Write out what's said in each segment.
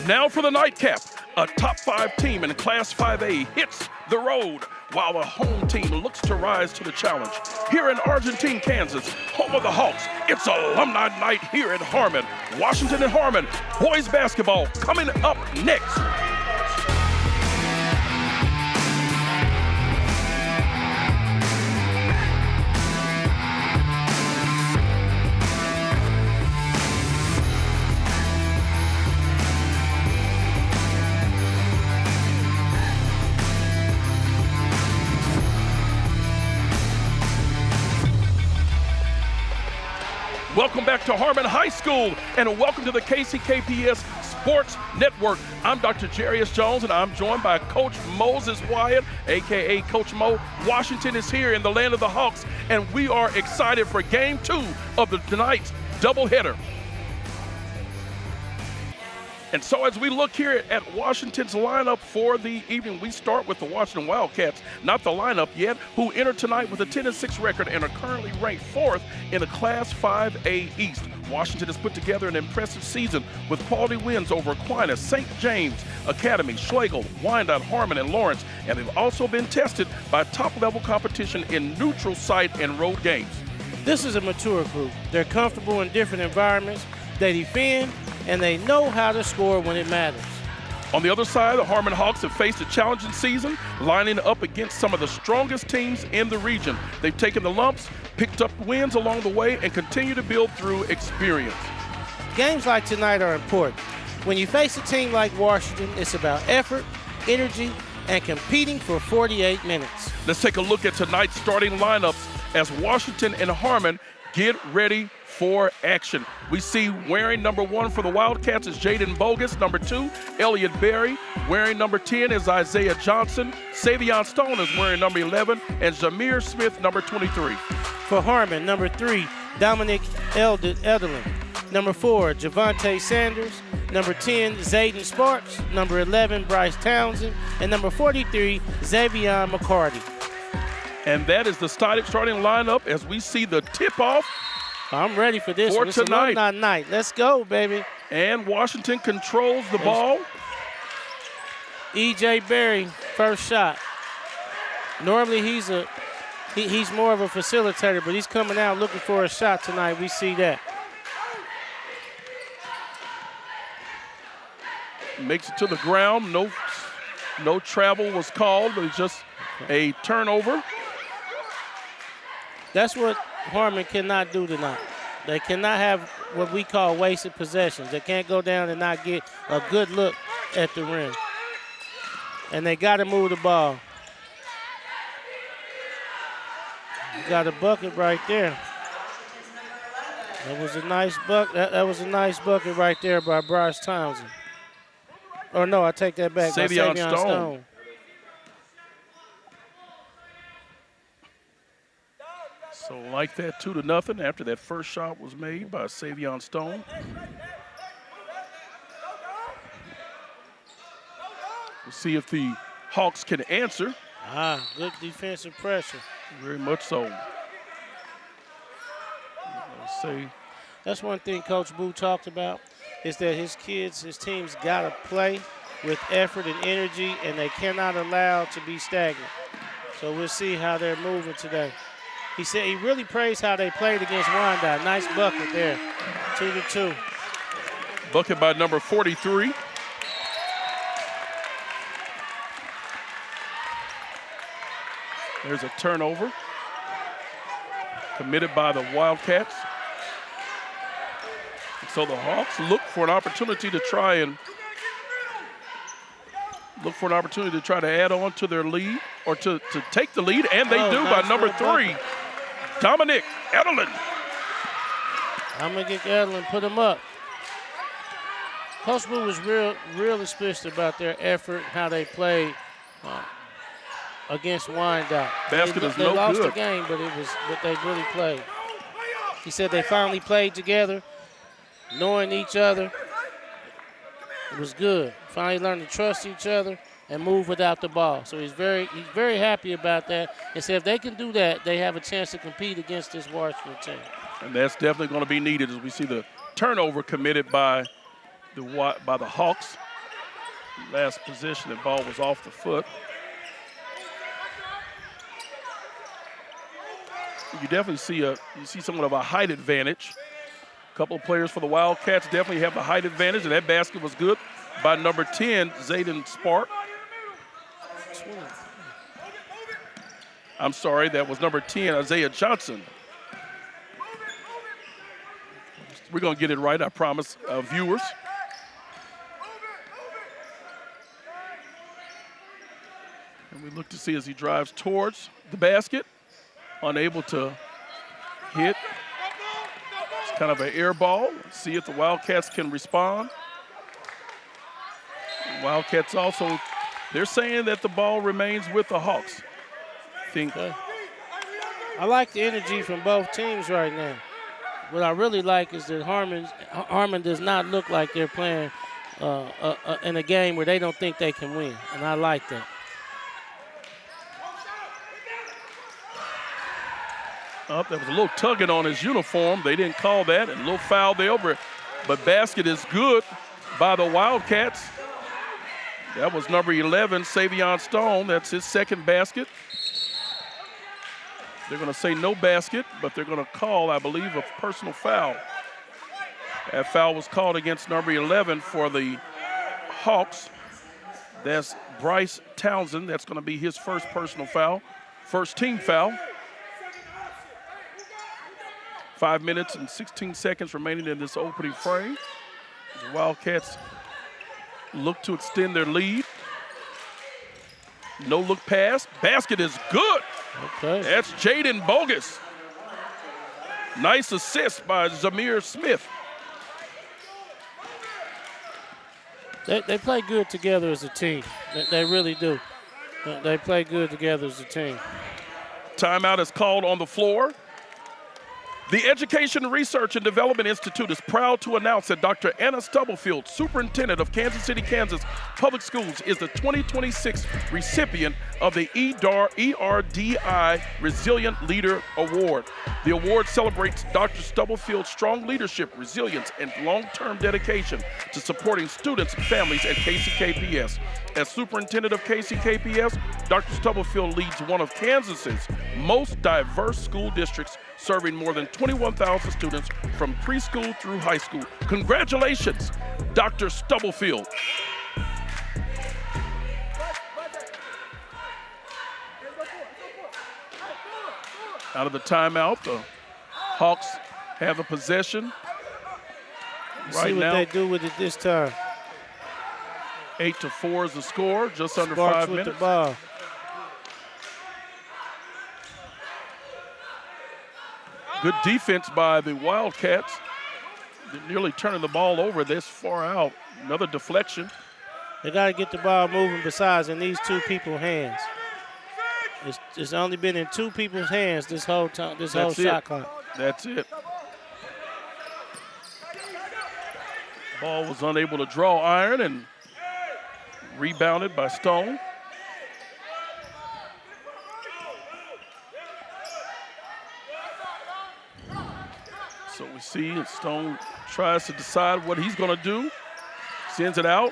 Now for the nightcap. A top 5 team in Class 5A hits the road while the home team looks to rise to the challenge. Here in Argentine, Kansas, home of the Hawks, it's alumni night here at Harmon. Washington and Harmon, boys basketball coming up next. Welcome back to Harmon High School, and welcome to the KCKPS Sports Network. I'm Dr. Jarius Jones, and I'm joined by Coach Moses Wyatt, a.k.a. Coach Mo. Washington is here in the land of the Hawks, and we are excited for Game 2 of tonight's doubleheader. And so as we look here at Washington's lineup for the evening, we start with the Washington Wildcats, not the lineup yet, who enter tonight with a 10-6 record and are currently ranked 4th in the Class 5A East. Washington has put together an impressive season with quality wins over Aquinas, St. James Academy, Schlegel, Wyandotte, Harmon, and Lawrence, and they've also been tested by top-level competition in neutral site and road games. This is a mature group. They're comfortable in different environments. They defend, and they know how to score when it matters. On the other side, the Harmon Hawks have faced a challenging season, lining up against some of the strongest teams in the region. They've taken the lumps, picked up wins along the way, and continue to build through experience. Games like tonight are important. When you face a team like Washington, it's about effort, energy, and competing for 48 minutes. Let's take a look at tonight's starting lineups as Washington and Harmon get ready for action. We see wearing number 1 for the Wildcats is Jaden Bogus. Number 2, Elliott Berry. Wearing number 10 is Isaiah Johnson. Savion Stone is wearing number 11, and Jameer Smith, number 23. For Harmon, number 3, Dominic Edelin. Number 4, Javante Sanders. Number 10, Zayden Sparks. Number 11, Bryce Townsend. And number 43, Xavier McCarty. And that is the starting lineup as we see the tip-off. I'm ready for this for one. tonight. It's alumni night. Let's go, baby. And Washington controls the ball. E.J. Berry, first shot. Normally he's more of a facilitator, but he's coming out looking for a shot tonight. We see that. Makes it to the ground. No travel was called, but it's just a turnover. That's what Harmon cannot do tonight. They cannot have what we call wasted possessions. They can't go down and not get a good look at the rim. And they got to move the ball. You got a bucket right there. That was a nice bucket. That was a nice bucket right there by Bryce Townsend. Or no, I take that back. Savion Stone. So like that, 2-0 after that first shot was made by Savion Stone. We'll see if the Hawks can answer. Good defensive pressure. Very much so. Let's see. That's one thing Coach Boo talked about, is that his teams got to play with effort and energy, and they cannot allow to be stagnant. So we'll see how they're moving today. He said he really praised how they played against Wyandotte. Nice bucket there, 2-2. Bucket by number 43. There's a turnover committed by the Wildcats. So the Hawks look for an opportunity to try and add on to their lead, or to take the lead, and they do by number 3, Dominic Edelin. I'm going to get Edelin, put him up. Coach Boo was real explicit about their effort, how they played against Wyandotte. Basket is no good. They lost the game, but they really played. He said they finally played together, knowing each other. It was good. Finally learned to trust each other and move without the ball. So he's very happy about that. And said if they can do that, they have a chance to compete against this Washington team. And that's definitely going to be needed as we see the turnover committed by the Hawks. Last position, the ball was off the foot. You definitely see somewhat of a height advantage. A couple of players for the Wildcats definitely have the height advantage, and that basket was good by number 10, Zayden Spark. I'm sorry, that was number 10, Isaiah Johnson. We're going to get it right, I promise, viewers. And we look to see as he drives towards the basket, unable to hit. It's kind of an air ball. Let's see if the Wildcats can respond. The Wildcats also, they're saying that the ball remains with the Hawks. I like the energy from both teams right now. What I really like is that Harmon does not look like they're playing in a game where they don't think they can win, and I like that. There was a little tugging on his uniform. They didn't call that, and a little foul there, but basket is good by the Wildcats. That was number 11, Savion Stone. That's his second basket. They're going to say no basket, but they're going to call, I believe, a personal foul. That foul was called against number 11 for the Hawks. That's Bryce Townsend. That's going to be his first personal foul, first team foul. 5 minutes and 16 seconds remaining in this opening frame. The Wildcats look to extend their lead. No look pass. Basket is good. Okay. That's Jaden Bogus. Nice assist by Zamir Smith. They play good together as a team. They really do. They play good together as a team. Timeout is called on the floor. The Education Research and Development Institute is proud to announce that Dr. Anna Stubblefield, Superintendent of Kansas City, Kansas Public Schools, is the 2026 recipient of the ERDI Resilient Leader Award. The award celebrates Dr. Stubblefield's strong leadership, resilience, and long-term dedication to supporting students and families at KCKPS. As Superintendent of KCKPS, Dr. Stubblefield leads one of Kansas's most diverse school districts, serving more than 21,000 students from preschool through high school. Congratulations, Dr. Stubblefield. Out of the timeout, the Hawks have a possession. See what they do with it this time. 8-4 is the score, just under Sparks 5 with minutes. the ball. Good defense by the Wildcats. They're nearly turning the ball over this far out. Another deflection. They got to get the ball moving besides in these two people's hands. It's only been in two people's hands this whole time, this whole shot clock. That's it. Ball was unable to draw iron and rebounded by Stone. So we see Stone tries to decide what he's going to do. Sends it out.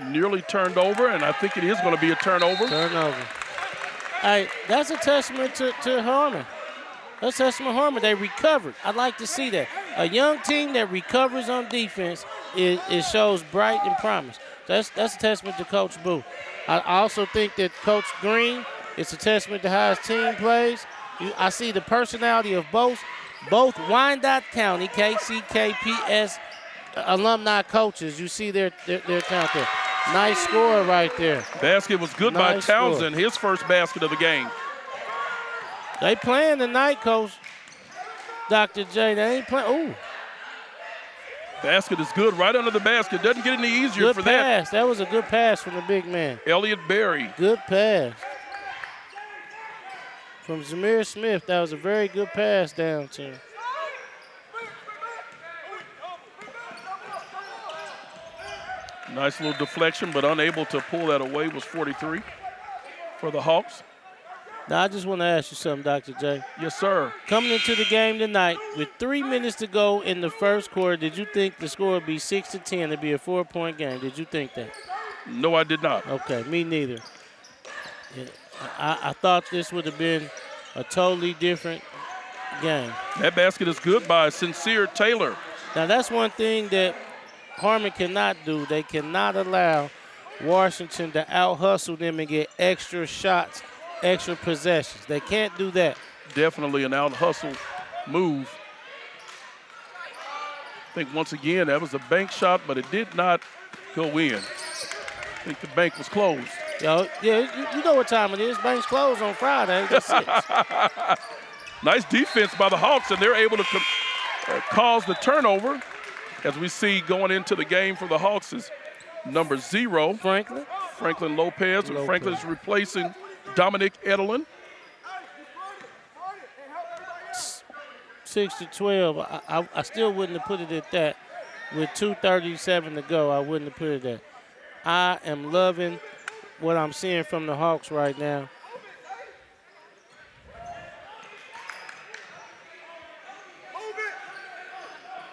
Nearly turned over, and I think it is going to be a turnover. Turnover. Hey, that's a testament to Harmon. That's a testament to Harmon. They recovered. I'd like to see that. A young team that recovers on defense, it shows bright and promise. That's a testament to Coach Boo. I also think that Coach Green, it's a testament to how his team plays. I see the personality of both Wyandotte County, KCKPS alumni coaches. You see their talent there. Nice score right there. Basket was good by Townsend, his first basket of the game. They playing tonight, Coach Dr. J. They ain't playing. Ooh. Basket is good right under the basket. Doesn't get any easier Good for pass. That was a good pass from the big man. Elliott Berry. Good pass. From Zamir Smith, that was a very good pass down to him. Nice little deflection, but unable to pull that away was 43 for the Hawks. Now, I just want to ask you something, Dr. J. Yes, sir. Coming into the game tonight, with 3 minutes to go in the first quarter, did you think the score would be 6-10 to be a 4-point game? Did you think that? No, I did not. Okay, me neither. Yeah, I thought this would have been a totally different game. That basket is good by Sincere Taylor. Now, that's one thing that Harmon cannot do. They cannot allow Washington to out-hustle them and get extra shots, extra possessions. They can't do that. Definitely an out-hustle move. I think once again that was a bank shot, but it did not go in. I think the bank was closed. Yo, yeah, you know what time it is. Bank's closed on Friday. It's 6. Nice defense by the Hawks, and they're able to cause the turnover. As we see going into the game for the Hawks is number 0. Franklin Lopez. Franklin is replacing Dominic Edelin. 6-12. I still wouldn't have put it at that. With 2:37 to go, I wouldn't have put it at. I am loving what I'm seeing from the Hawks right now.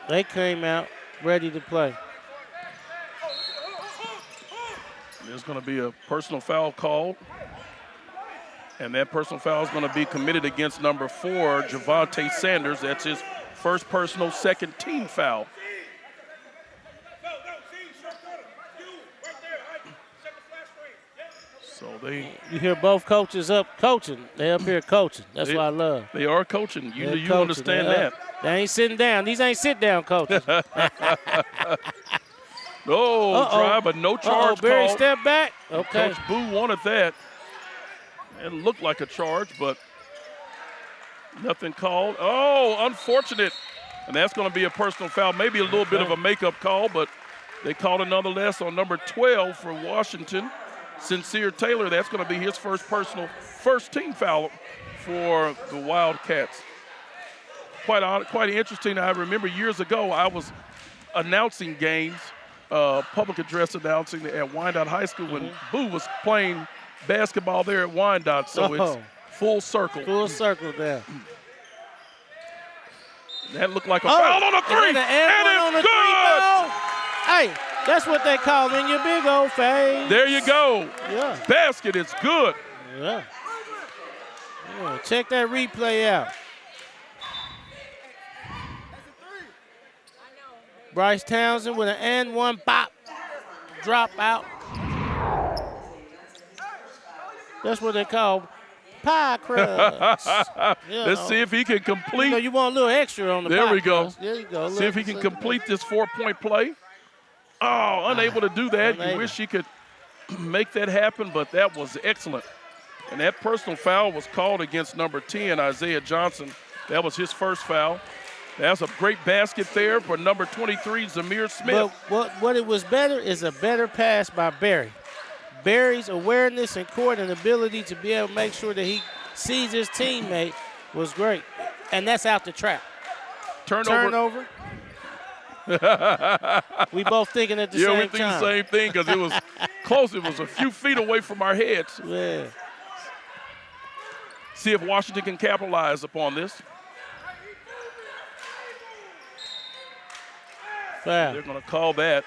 They came out ready to play. There's going to be a personal foul called. And that personal foul is going to be committed against number 4, Javonte Sanders. That's his first personal, second team foul. So you hear both coaches up coaching. They up here coaching. That's what I love. They are coaching. You understand that. They ain't sitting down. These ain't sit-down coaches. Drive, but no charge Barry called. step back. Okay. Coach Boo wanted that. It looked like a charge, but nothing called. Oh, unfortunate. And that's going to be a personal foul. Maybe a little bit of a makeup call, but they called it nonetheless on number 12 for Washington. Sincere Taylor, that's going to be his first team foul for the Wildcats. Quite interesting. I remember years ago I was announcing games, public address announcing at Wyandotte High School when Boo was playing basketball there at Wyandotte, so it's full circle. Full circle there. That looked like a foul on a 3, and it's good! Hey, that's what they call in your big old face. There you go. Yeah. Basket is good. Yeah. Check that replay out. Bryce Townsend with an and one bop. Drop out. That's what they call pie crust. Let's see if he can complete. You want a little extra on the There pie we go. crust. There you go. See if he can complete this 4-point play. Oh, unable to do that. Unable. You wish he could make that happen, but that was excellent. And that personal foul was called against number 10, Isaiah Johnson. That was his first foul. That's a great basket there for number 23, Zamir Smith. But what it was better is a better pass by Barry. Barry's awareness in court and ability to be able to make sure that he sees his teammate was great. And that's out the trap. Turnover. We both thinking at the same time. Yeah, we think the same thing because it was close. It was a few feet away from our heads. Yeah. See if Washington can capitalize upon this. Foul. They're going to call that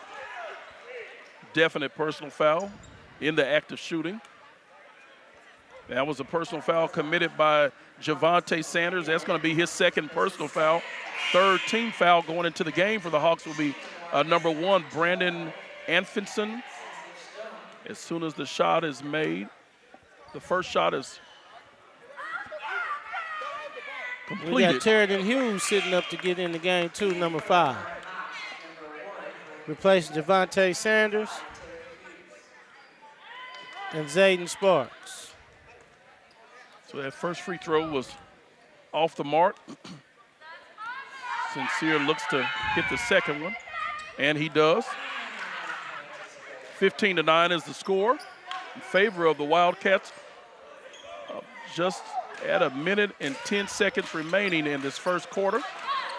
definite personal foul in the act of shooting. That was a personal foul committed by Javonte Sanders. That's going to be his second personal foul. Third team foul going into the game for the Hawks will be number 1, Brandon Anfinson. As soon as the shot is made, the first shot is completed. We got Terradon Hughes sitting up to get in the game too, number 5. Replacing Javonte Sanders and Zayden Sparks. So that first free throw was off the mark. Sincere looks to hit the second one, and he does. 15-9 is the score in favor of the Wildcats. Just at a minute and 10 seconds remaining in this first quarter.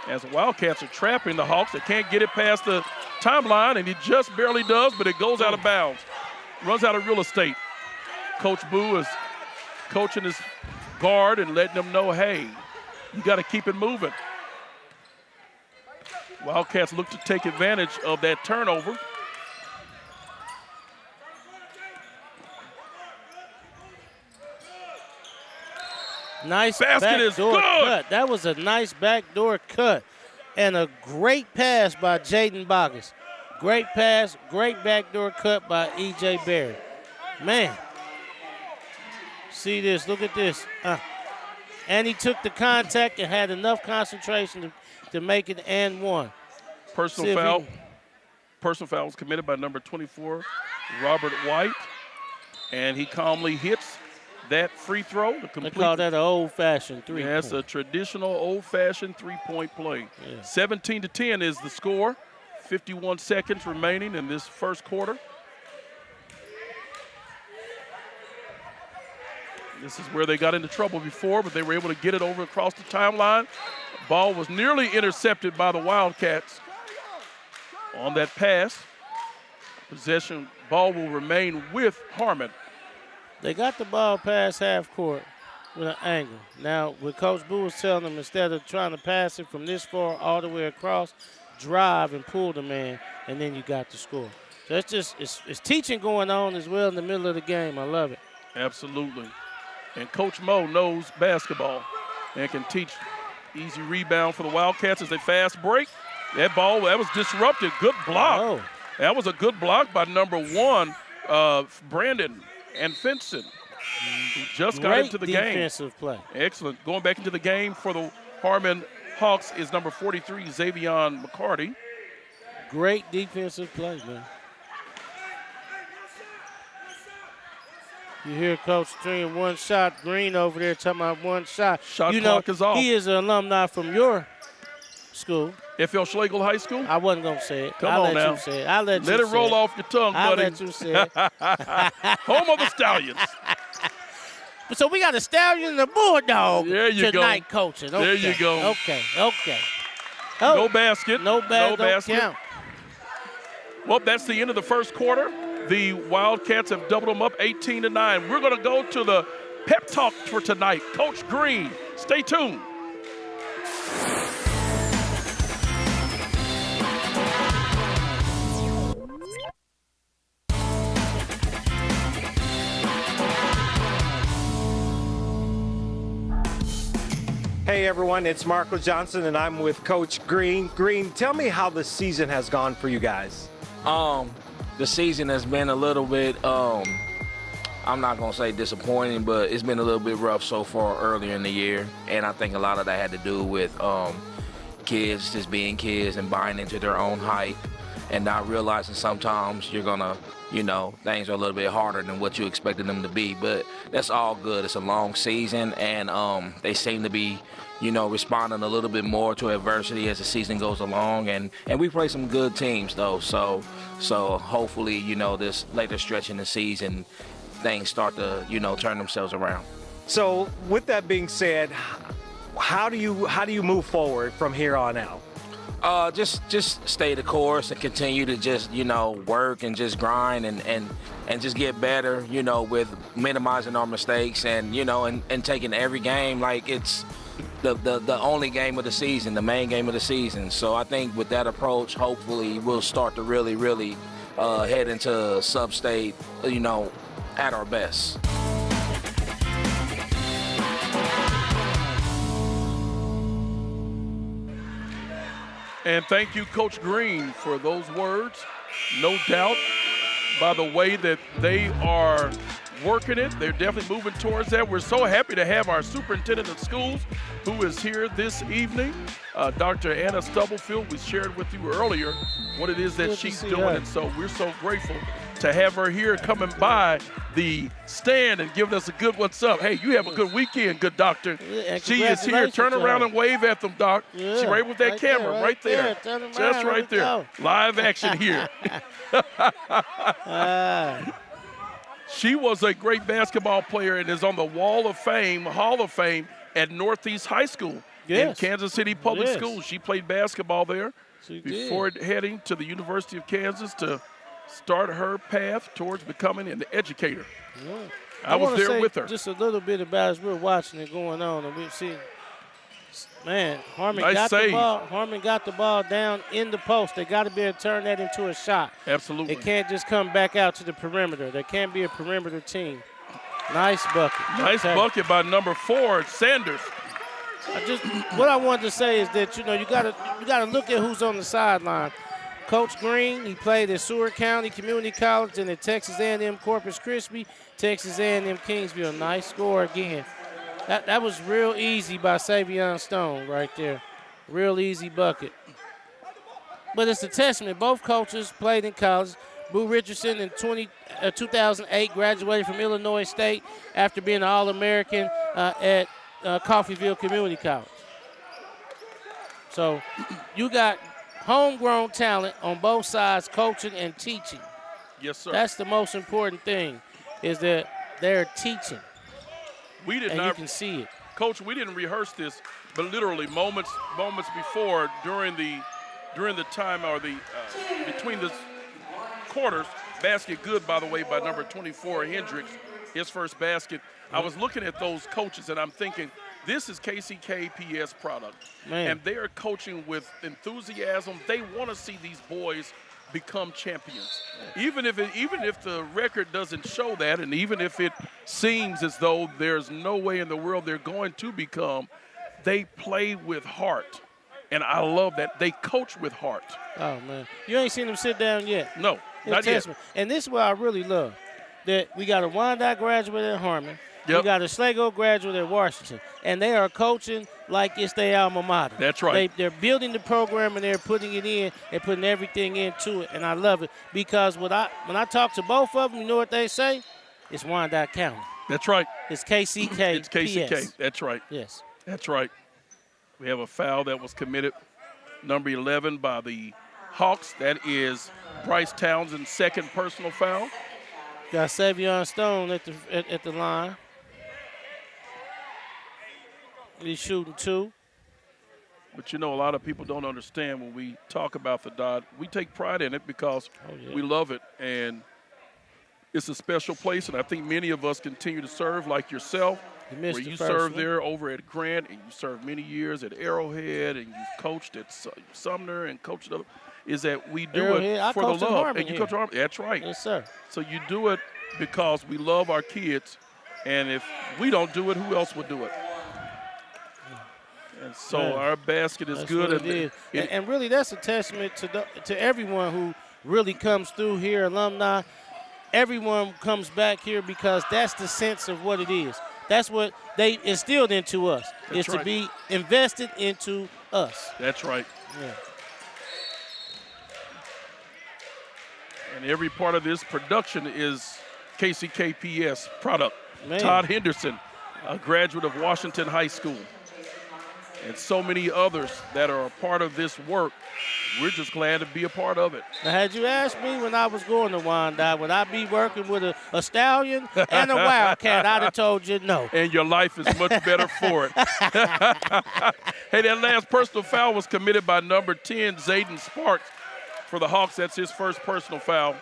As the Wildcats are trapping the Hawks, they can't get it past the timeline, and he just barely does, but it goes out of bounds. Runs out of real estate. Coach Boo is coaching his guard and letting them know, hey, you got to keep it moving. Wildcats look to take advantage of that turnover. Nice basket is backdoor good. cut. That was a nice backdoor cut. And a great pass by Jaden Boggess. Great pass, great backdoor cut by E.J. Berry. Man, see this, look at this. And he took the contact and had enough concentration to make it and one. Personal foul. Personal foul was committed by number 24, Robert White. And he calmly hits that free throw. They call that an old-fashioned three-point. That's a traditional old-fashioned three-point play. Yeah. 17-10 is the score. 51 seconds remaining in this first quarter. This is where they got into trouble before, but they were able to get it over across the timeline. Ball was nearly intercepted by the Wildcats on that pass. Possession ball will remain with Harmon. They got the ball past half court with an angle. Now, what Coach Boo was telling them, instead of trying to pass it from this far all the way across, drive and pull the man, and then you got the score. So it's just, it's teaching going on as well in the middle of the game. I love it. Absolutely. And Coach Mo knows basketball and can teach easy rebound for the Wildcats as they fast break. That ball, that was disrupted. Good block. Oh. That was a good block by number 1, Brandon and Finson, who just got into the game. Great defensive play. Excellent. Going back into the game for the Harmon Hawks is number 43, Xavion McCarty. Great defensive play, man. You hear Coach String one shot. Green over there talking about one shot. Shot clock is off. He is an alumni from your school. F.L. Schlegel High School? I wasn't going to say it. Come on now. I'll let you say it. I'll let you Let it say roll it. off your tongue, I'll buddy. let you say it. Home of the Stallions. So we got a Stallion and a Bulldog There you tonight go. coaching. Okay. There you go. Okay. No Oh, basket. no basket. basket. Count. Well, that's the end of the first quarter. The Wildcats have doubled them up 18-9. We're going to go to the pep talk for tonight. Coach Green, stay tuned. Hey everyone, it's Marco Johnson and I'm with Coach Green. Green, tell me how the season has gone for you guys. The season has been a little bit, I'm not going to say disappointing, but it's been a little bit rough so far earlier in the year. And I think a lot of that had to do with kids just being kids and buying into their own hype and not realizing sometimes you're going to, things are a little bit harder than what you expected them to be. But that's all good. It's a long season, and they seem to be, responding a little bit more to adversity as the season goes along. And we play some good teams, though. So hopefully, this later stretch in the season, things start to, turn themselves around. So with that being said, how do you move forward from here on out? Just stay the course and continue to just, work and just grind and just get better, with minimizing our mistakes and, and taking every game like it's the only game of the season, the main game of the season. So I think with that approach, hopefully we'll start to really, really head into sub-state, at our best. And thank you, Coach Green, for those words. No doubt, by the way that they are working it, they're definitely moving towards that. We're so happy to have our superintendent of schools who is here this evening, Dr. Anna Stubblefield. We shared with you earlier what it is that Good she's to see doing, her. and so we're so grateful to have her here coming by the stand and giving us a good what's up. Hey, you have a good weekend, good doctor. Yeah, and She is here. congratulations Turn to around her. and wave at them, Doc. Yeah, She right with that right there, camera, right right there. there. Turn around, Just let right it there. go. Live action here. She was a great basketball player and is on the Hall of Fame at Northeast High School in Yes. Kansas City Public Yes. Schools. She played basketball there She before did. heading to the University of Kansas to start her path towards becoming an educator. Yeah. I was wanna there say with her. just a little bit about as we're watching it going on, and we've seen, man, Harmon Nice got save. the ball. Harmon got the ball down in the post. They got to be able to turn that into a shot. Absolutely. It can't just come back out to the perimeter. There can't be a perimeter team. Nice bucket. Nice bucket by number 4, Sanders. What I wanted to say is that, you gotta look at who's on the sideline. Coach Green, he played at Seward County Community College and at Texas A&M Corpus Christi, Texas A&M Kingsville. Nice score again. That was real easy by Savion Stone right there. Real easy bucket. But it's a testament. Both coaches played in college. Boo Richardson in 2008 graduated from Illinois State after being an All-American at Coffeyville Community College. So you got homegrown talent on both sides, coaching and teaching. Yes, sir. That's the most important thing, is that they're teaching. We did and not, you can see it. Coach, we didn't rehearse this, but literally moments before, during the time or between the quarters, basket good, by the way, by number 24, Hendricks, his first basket. I was looking at those coaches, and I'm thinking, this is KCKPS product. Man. And they are coaching with enthusiasm. They want to see these boys become champions. Even if the record doesn't show that, and even if it seems as though there's no way in the world they're going to become, they play with heart. And I love that. They coach with heart. Oh, man. You ain't seen them sit down yet. No, not yet. And this is what I really love, that we got a Wyandotte graduate at Harmon. Yep. We got a Sligo graduate at Washington, and they are coaching like it's their alma mater. That's right. They're building the program, and they're putting it in and putting everything into it, and I love it because when I talk to both of them, you know what they say? It's Wyandotte County. That's right. It's KCK. It's KCK. PS. That's right. Yes. That's right. We have a foul that was committed, number 11, by the Hawks. That is Bryce Townsend's second personal foul. Got Savion Stone at the line. He's shooting 2. But, a lot of people don't understand when we talk about the dot. We take pride in it because we love it, and it's a special place, and I think many of us continue to serve like yourself, where you served there over at Grant, and you served many years at Arrowhead, and you've coached at Sumner and coached other. Is that we do it for the love. Harmon and you coach Harmon. That's right. Yes, sir. So you do it because we love our kids, and if we don't do it, who else would do it? And so our basket is good. What it is. And really, that's a testament to everyone who really comes through here, alumni. Everyone comes back here because that's the sense of what it is. That's what they instilled into us, to be invested into us. That's right. Yeah. And every part of this production is KCKPS product. Man. Todd Henderson, a graduate of Washington High School, and so many others that are a part of this work. We're just glad to be a part of it. Now, had you asked me when I was going to Wyandotte, would I be working with a stallion and a wildcat, I'd have told you no. And your life is much better for it. Hey, that last personal foul was committed by number 10, Zayden Sparks, for the Hawks. That's his first personal foul.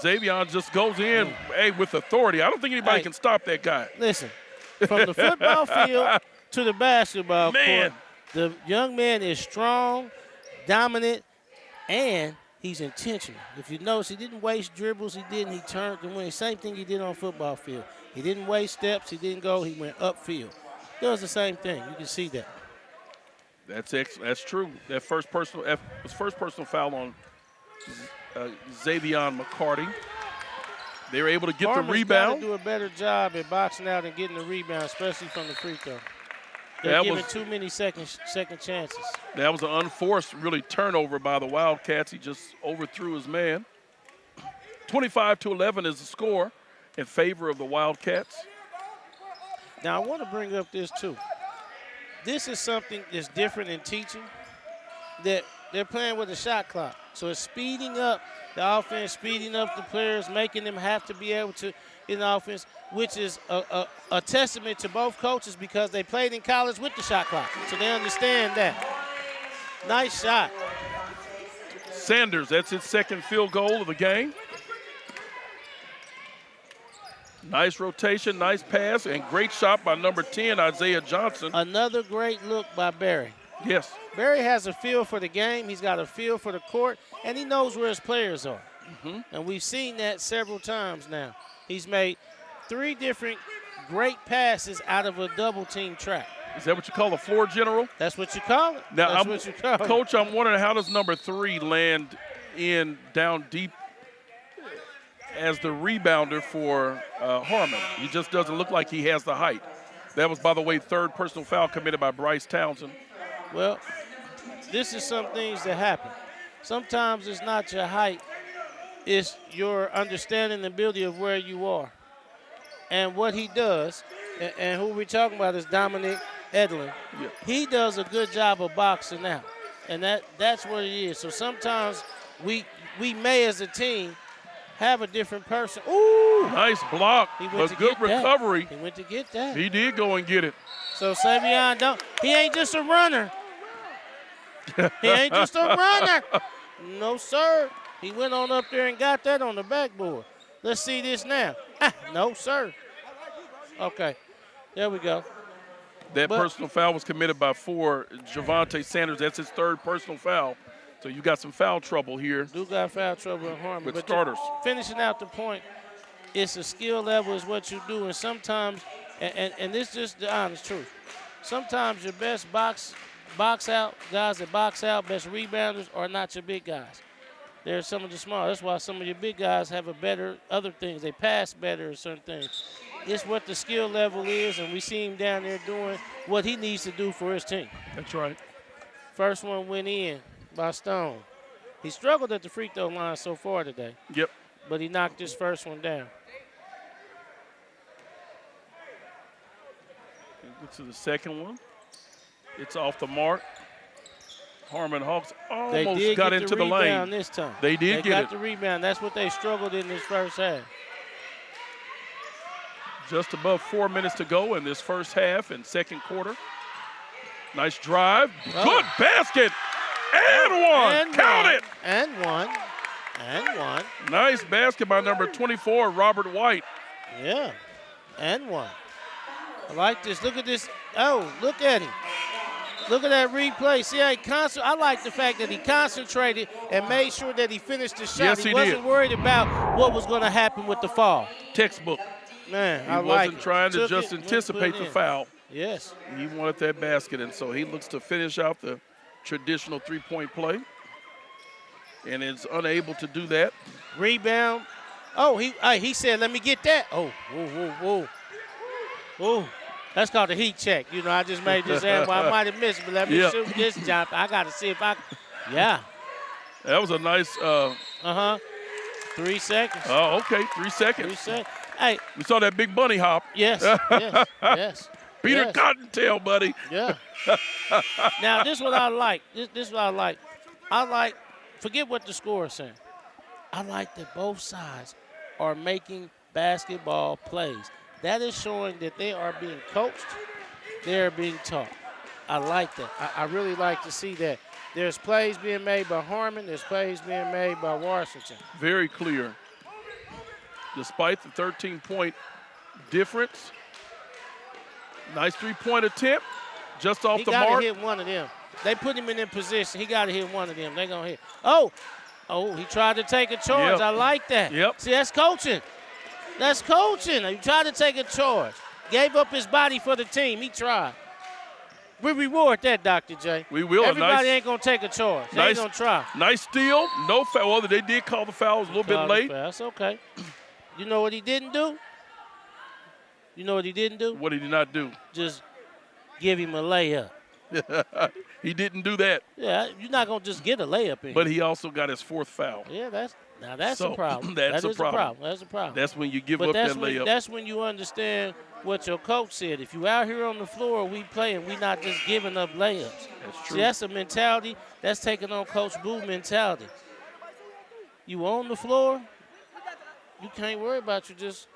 Xavier just goes in, with authority. I don't think anybody can stop that guy. Listen, from the football field to the basketball court, the young man is strong, dominant, and he's intentional. If you notice, he didn't waste dribbles. He turned and went. Same thing he did on football field. He didn't waste steps. He didn't go. He went upfield. Does the same thing. You can see that. That's true. That first personal foul on Xavier McCarty. They were able to get Harmon's the rebound. Got to do a better job at boxing out and getting the rebound, especially from the free throw. They're giving too many second chances. That was an unforced, really, turnover by the Wildcats. He just overthrew his man. 25-11 is the score in favor of the Wildcats. Now, I want to bring up this, too. This is something that's different in teaching, that they're playing with a shot clock. So it's speeding up the offense, speeding up the players, making them have to be able to in the offense, which is a testament to both coaches because they played in college with the shot clock. So they understand that. Nice shot. Sanders, that's his second field goal of the game. Nice rotation, nice pass, and great shot by number 10, Isaiah Johnson. Another great look by Barry. Yes. Barry has a feel for the game. He's got a feel for the court, and he knows where his players are. And we've seen that several times now. He's made 3 different great passes out of a double-team trap. Is that what you call a floor general? That's what you call it. Now, That's what you call it. Coach, I'm wondering, how does number 3 land in down deep as the rebounder for Harmon? He just doesn't look like he has the height. That was, by the way, 3rd personal foul committed by Bryce Townsend. Well, this is some things that happen. Sometimes it's not your height. It's your understanding and ability of where you are. And what he does, and who we're talking about is Dominic Edlin. Yeah. He does a good job of boxing out. And that's what it is. So sometimes we may, as a team, have a different person. Ooh! Nice block, but good recovery. He went to get that. He did go and get it. So Savion, he ain't just a runner. He ain't just a runner. No, sir. He went on up there and got that on the backboard. Let's see this now. No, sir. Okay, there we go. That personal foul was committed by Javante Sanders. That's his 3rd personal foul. So you got some foul trouble here. Do got foul trouble in Harmon. With but starters. Finishing out the point, it's a skill level is what you do. And sometimes, and this is just the honest truth, sometimes your best box out, guys that box out, best rebounders are not your big guys. They're some of the small. That's why some of your big guys have a better other things. They pass better or certain things. It's what the skill level is, and we see him down there doing what he needs to do for his team. That's right. First one went in by Stone. He struggled at the free throw line so far today. Yep. But he knocked his first one down. Get to the second one. It's off the mark. Harmon Hawks almost got into the lane. This time. They did get it. They got the rebound. That's what they struggled in this first half. Just above 4 minutes to go in this first half and second quarter. Nice drive. Oh. Good basket. And one. And Count one. it. And one. And one. Nice basket by number 24, Robert White. Yeah. And one. I like this. Look at this. Oh, look at him. Look at that replay. See how he I like the fact that he concentrated and made sure that he finished the shot. Yes, he wasn't worried about what was going to happen with the fall. Textbook. Man, he I like wasn't it. trying to Took just it, anticipate the foul. Yes. He wanted that basket, and so he looks to finish out the traditional three-point play and is unable to do that. Rebound. Oh, he said, let me get that. Oh, whoa, whoa, whoa. Whoa. That's called a heat check. You know, I just made this amble. I might have missed it, but let me shoot this jump. I got to see if I can. Yeah. That was a nice. 3 seconds. Oh, okay. 3 seconds. 3 seconds. Hey. We saw that big bunny hop. Yes, yes, yes. Peter yes. Cottontail, buddy. Yeah. Now, this is what I like. This is what I like. I like, forget what the score is saying. I like that both sides are making basketball plays. That is showing that they are being coached, they are being taught. I like that. I really like to see that. There's plays being made by Harmon. There's plays being made by Washington. Very clear. Despite the 13-point difference, nice three-point attempt, just off the mark. He got to hit one of them. They put him in their position. He got to hit one of them. They're going to hit. Oh, he tried to take a charge. Yep. I like that. Yep. See, that's coaching. That's coaching. He tried to take a charge. Gave up his body for the team. He tried. We reward that, Dr. J. We will. Everybody ain't going to take a charge. They ain't going to try. Nice steal. No foul. Well, they did call the foul. It was a little bit late. That's okay. You know what he didn't do? You know what he didn't do? What did he not do? Just give him a layup. He didn't do that. Yeah, you're not going to just get a layup in. But he also got his fourth foul. Yeah, that's a problem. That's a problem. That's a problem. That's when you give up that layup. That's when you understand what your coach said. If you out here on the floor, we playing, we not just giving up layups. That's true. See, that's a mentality. That's taking on Coach Boo mentality. You on the floor, you can't worry about you just.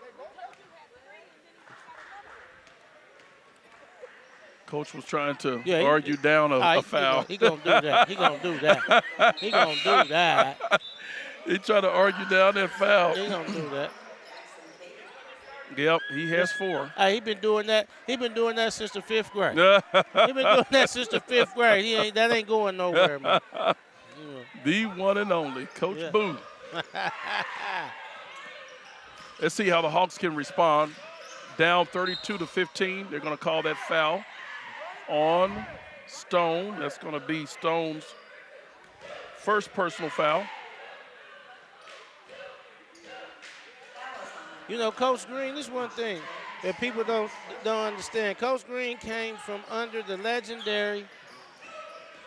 Coach was trying to argue down a foul. He gonna do that. He gonna do that. He gonna do that. He tried to argue down that foul. He gonna do that. Yep, he has 4. He been doing that. He been doing that since the 5th grade. He been doing that since the 5th grade. That ain't going nowhere, man. The one and only Coach Boone. Let's see how the Hawks can respond. Down 32-15. They're going to call that foul on Stone. That's going to be Stone's first personal foul. You know, Coach Green, this is one thing that people don't understand. Coach Green came from under the legendary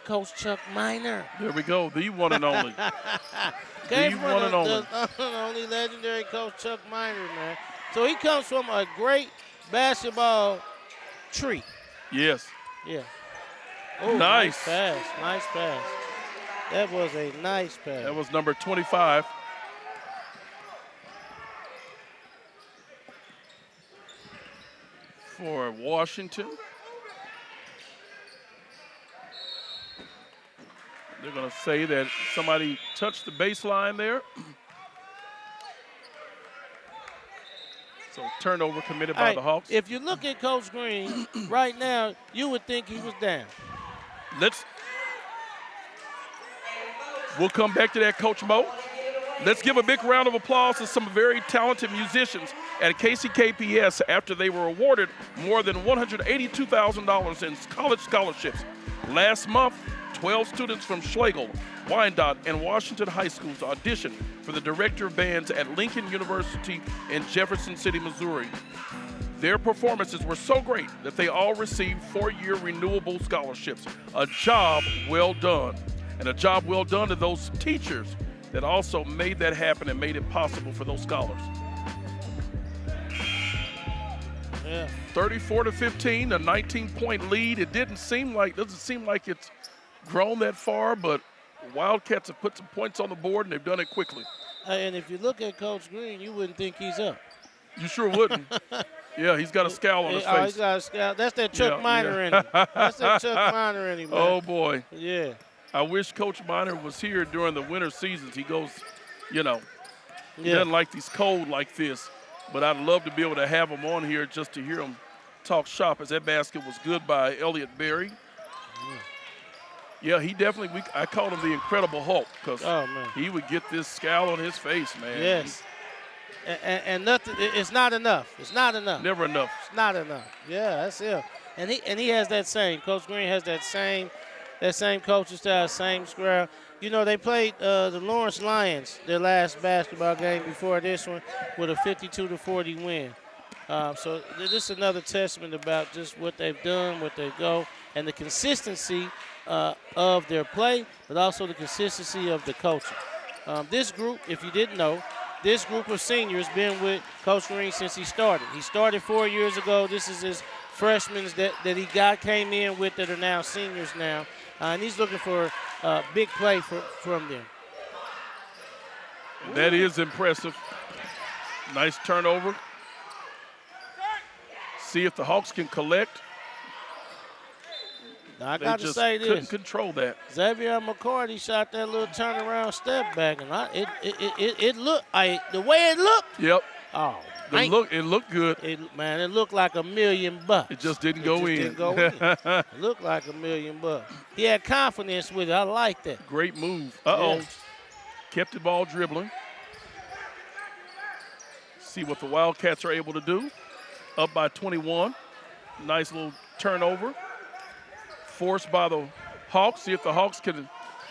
Coach Chuck Minor. There we go, the one and only. Came the from one and only. The only legendary Coach Chuck Minor, man. So he comes from a great basketball tree. Yes. Yeah. Oh, nice pass. Nice pass. That was a nice pass. That was number 25. For Washington. They're going to say that somebody touched the baseline there. So turnover committed by the Hawks. If you look at Coach Green right now, you would think he was down. We'll come back to that, Coach Mo. Let's give a big round of applause to some very talented musicians at KCKPS after they were awarded more than $182,000 in college scholarships. Last month, 12 students from Schlegel, Wyandotte, and Washington high schools auditioned for the director of bands at Lincoln University in Jefferson City, Missouri. Their performances were so great that they all received 4-year renewable scholarships. A job well done. And a job well done to those teachers that also made that happen and made it possible for those scholars. Yeah. 34-15, a 19-point lead. It doesn't seem like it's grown that far, but Wildcats have put some points on the board, and they've done it quickly. And if you look at Coach Green, you wouldn't think he's up. You sure wouldn't. Yeah, he's got a scowl on his face. He's got a scowl. That's that Chuck Minor in him. That's that Chuck Minor in him, man. Oh, boy. Yeah. I wish Coach Minor was here during the winter seasons. He goes, he doesn't like these cold like this. But I'd love to be able to have him on here just to hear him talk shop, as that basket was good by Elliott Berry. Yeah, he definitely, I called him the Incredible Hulk because he would get this scowl on his face, man. Yes. And nothing, it's not enough. It's not enough. Never enough. It's not enough. Yeah, that's it. And he has that same. Coach Green has that same coaching style, same square. You know, they played the Lawrence Lions their last basketball game before this one with a 52-40 win. So this is another testament about just what they've done, what they go, and the consistency of their play, but also the consistency of the coaching. This group, if you didn't know, this group of seniors been with Coach Green since he started. He started 4 years ago. This is his freshmen that he came in with that are now seniors now. And he's looking for a big play from them. That is impressive. Nice turnover. See if the Hawks can collect. Now, I got to say this. Couldn't control that. Xavier McCarty shot that little turnaround step back, and it looked like the way it looked. Yep. Oh, it looked good. It looked like $1 million. It just didn't go in. It looked like $1 million. He had confidence with it. I like that. Great move. Uh-oh. Yeah. Kept the ball dribbling. See what the Wildcats are able to do. Up by 21. Nice little turnover. Forced by the Hawks. See if the Hawks can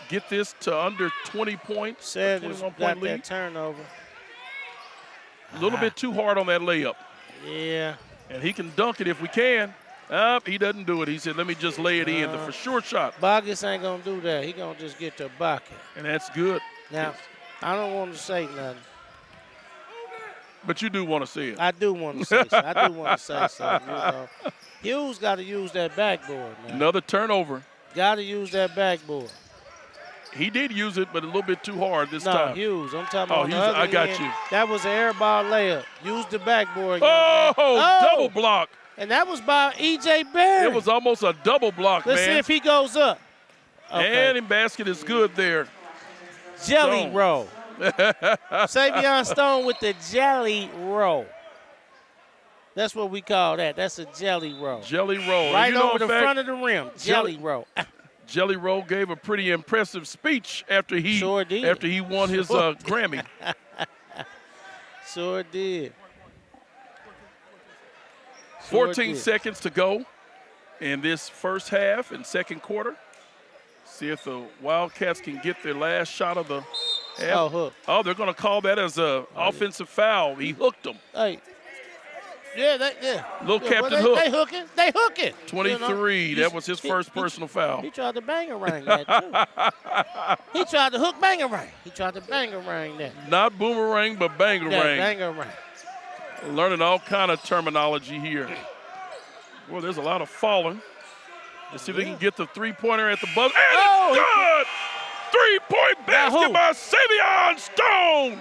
get this to under 20 points. Sanders got lead. that turnover. A little bit too hard on that layup. Yeah. And he can dunk it if we can. He doesn't do it. He said, let me just lay it in. The for sure shot. Boggess ain't going to do that. He going to just get to a bucket. And that's good. Now, I don't want to say nothing. But you do want to see it. I do want to say something. I do want to say something. You know. Hughes got to use that backboard, man. Another turnover. Got to use that backboard. He did use it, but a little bit too hard this time. No, Hughes. I'm talking about Hughes, the other I got end. you. That was an air ball layup. Use the backboard. Double block. And that was by E.J. Berry. It was almost a double block, Let's see if he goes up. Okay. And in basket is good there. Jelly Stone. roll. Savion Stone with the jelly roll. That's what we call that. That's a jelly roll. Jelly roll. Right And over the front of the rim. Jelly roll. Jelly Roll gave a pretty impressive speech after he Sure did. after he won his Grammy. Sure did. 14 seconds to go in this first half and second quarter. See if the Wildcats can get their last shot of the half. Hook. Oh, they're going to call that as an offensive foul. He hooked them. Hey. Yeah. Little Captain well, Hook. They hooking. 23. You know? That was his first personal foul. He tried to bang-a-rang that, too. He tried to hook bang-a-rang. He tried to bang-a-rang that. Not boomerang, but bangerang. Yeah, bang-a-rang. Learning all kind of terminology here. Well, there's a lot of falling. Let's see if they can get the three-pointer at the buzzer. And it's good! Three-point basket by Savion Stone!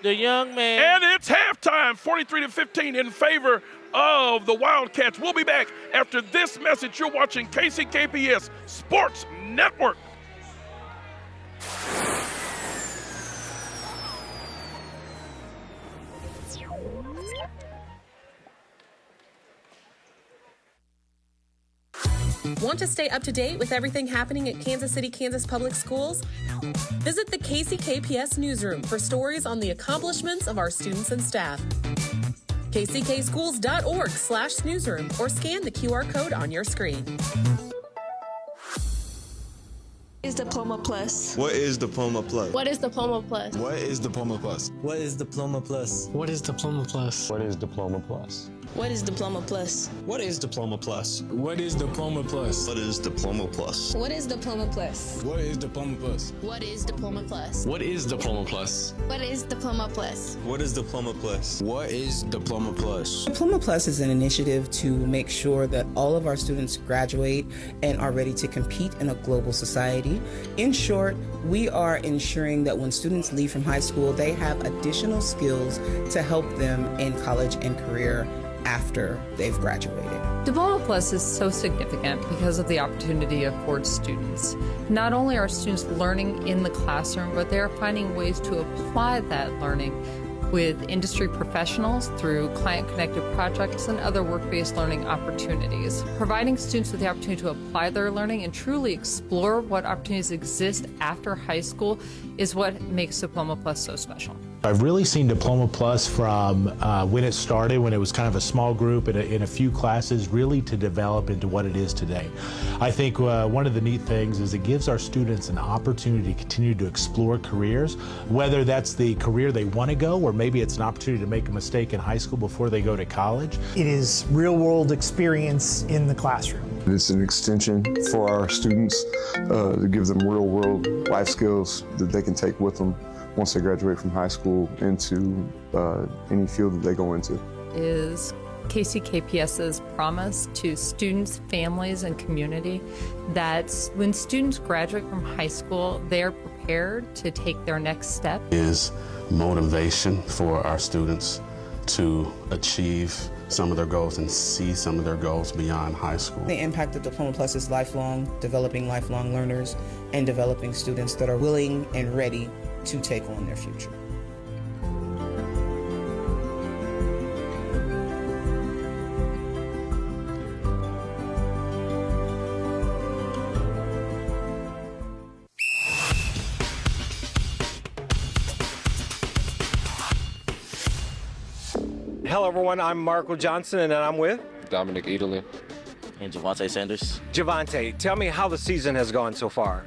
The young man. And it's halftime, 43-15 in favor of the Wildcats. We'll be back after this message. You're watching KCKPS Sports Network. Want to stay up to date with everything happening at Kansas City, Kansas Public Schools? Visit the KCKPS newsroom for stories on the accomplishments of our students and staff. kckschools.org/newsroom or scan the QR code on your screen. What is Diploma Plus? What is Diploma Plus? What is Diploma Plus? What is Diploma Plus? What is Diploma Plus? What is Diploma Plus? What is Diploma Plus? What is Diploma Plus? What is Diploma Plus? What is Diploma Plus? What is Diploma Plus? What is Diploma Plus? What is Diploma Plus? What is Diploma Plus? What is Diploma Plus? What is Diploma Plus? What is Diploma Plus? What is Diploma Plus? Diploma Plus is an initiative to make sure that all of our students graduate and are ready to compete in a global society. In short, we are ensuring that when students leave from high school, they have additional skills to help them in college and career after they've graduated. Diploma Plus is so significant because of the opportunity it affords students. Not only are students learning in the classroom, but they're finding ways to apply that learning with industry professionals through client-connected projects and other work-based learning opportunities. Providing students with the opportunity to apply their learning and truly explore what opportunities exist after high school is what makes Diploma Plus so special. I've really seen Diploma Plus from when it started, when it was kind of a small group in a few classes, really to develop into what it is today. I think one of the neat things is it gives our students an opportunity to continue to explore careers, whether that's the career they want to go or maybe it's an opportunity to make a mistake in high school before they go to college. It is real-world experience in the classroom. It's an extension for our students to give them real-world life skills that they can take with them once they graduate from high school into any field that they go into. Is KCKPS's promise to students, families, and community that when students graduate from high school, they are prepared to take their next step. Is motivation for our students to achieve some of their goals and see some of their goals beyond high school. The impact of Diploma Plus is lifelong, developing lifelong learners and developing students that are willing and ready to take on their future. Hello, everyone. I'm Marco Johnson, and I'm with Dominic Edelin and Javante Sanders. Javante, tell me how the season has gone so far.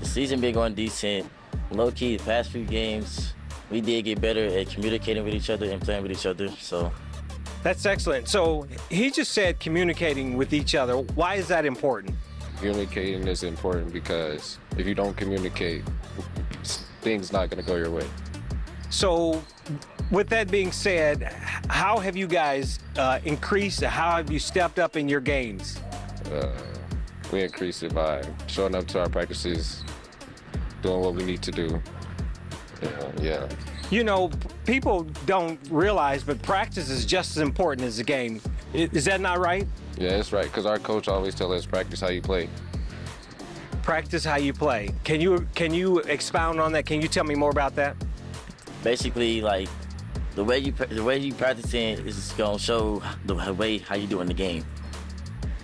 The season been going decent. Low key, the past few games, we did get better at communicating with each other and playing with each other. So that's excellent. So he just said communicating with each other. Why is that important? Communicating is important because if you don't communicate, things not going to go your way. So with that being said, how have you guys increased, how have you stepped up in your games? We increased it by showing up to our practices, doing what we need to do. Yeah. You know, people don't realize, but practice is just as important as the game. Is that not right? Yeah, it's right, because our coach always tells us practice how you play. Practice how you play. Can you expound on that? Can you tell me more about that? Basically, like, The way you practicing is gonna show the way how you do in the game.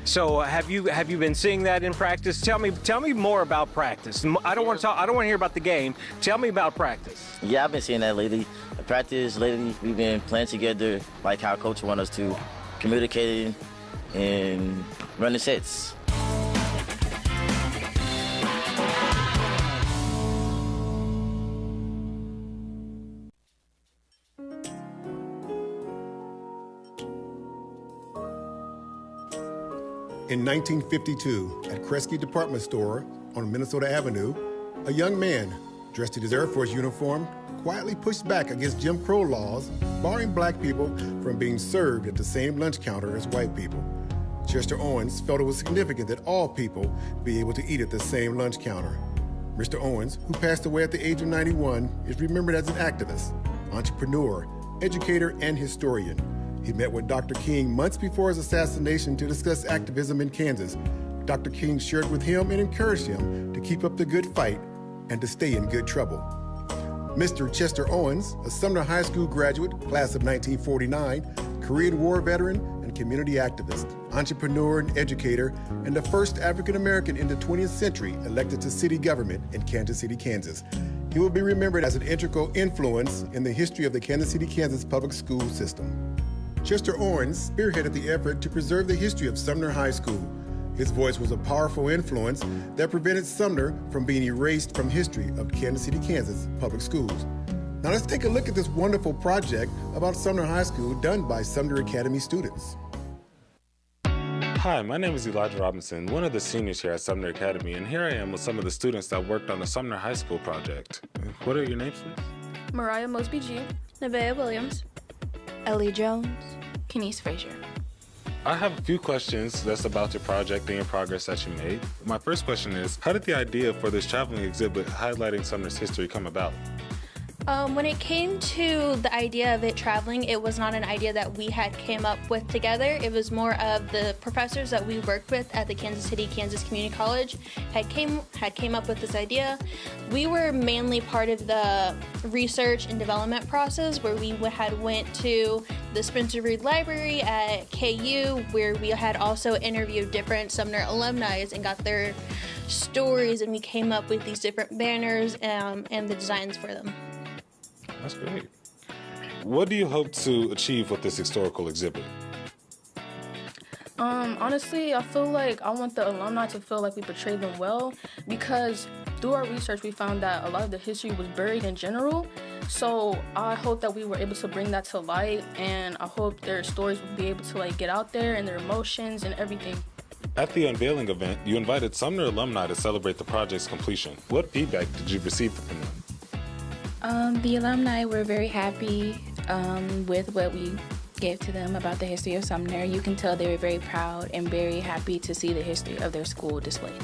So have you been seeing that in practice? Tell me more about practice. I don't want to hear about the game. Tell me about practice. Yeah, I've been seeing that lately. Practice lately, we've been playing together like how coach wants us to, communicating and running sets. In 1952, at Kresge Department Store on Minnesota Avenue, a young man dressed in his Air Force uniform quietly pushed back against Jim Crow laws barring black people from being served at the same lunch counter as white people. Chester Owens felt it was significant that all people be able to eat at the same lunch counter. Mr. Owens, who passed away at the age of 91, is remembered as an activist, entrepreneur, educator, and historian. He met with Dr. King months before his assassination to discuss activism in Kansas. Dr. King shared with him and encouraged him to keep up the good fight and to stay in good trouble. Mr. Chester Owens, a Sumner High School graduate, class of 1949, Korean War veteran and community activist, entrepreneur and educator, and the first African-American in the 20th century elected to city government in Kansas City, Kansas. He will be remembered as an integral influence in the history of the Kansas City, Kansas public school system. Chester Owens spearheaded the effort to preserve the history of Sumner High School. His voice was a powerful influence that prevented Sumner from being erased from history of Kansas City, Kansas public schools. Now let's take a look at this wonderful project about Sumner High School done by Sumner Academy students. Hi, my name is Elijah Robinson, one of the seniors here at Sumner Academy, and here I am with some of the students that worked on the Sumner High School project. What are your names, please? Mariah Mosby G, Nevaeh Williams, Ellie Jones, Kenise Frazier. I have a few questions that's about your project and your progress that you made. My first question is, how did the idea for this traveling exhibit highlighting Sumner's history come about? When it came to the idea of it traveling, it was not an idea that we had came up with together. It was more of the professors that we worked with at the Kansas City, Kansas Community College had came up with this idea. We were mainly part of the research and development process where we had went to the Spencer Reed Library at KU, where we had also interviewed different Sumner alumni and got their stories, and we came up with these different banners and the designs for them. That's great. What do you hope to achieve with this historical exhibit? Honestly, I feel like I want the alumni to feel like we portrayed them well, because through our research we found that a lot of the history was buried in general. So I hope that we were able to bring that to light, and I hope their stories will be able to get out there and their emotions and everything. At the unveiling event, you invited Sumner alumni to celebrate the project's completion. What feedback did you receive from them? The alumni were very happy with what we gave to them about the history of Sumner. You can tell they were very proud and very happy to see the history of their school displayed.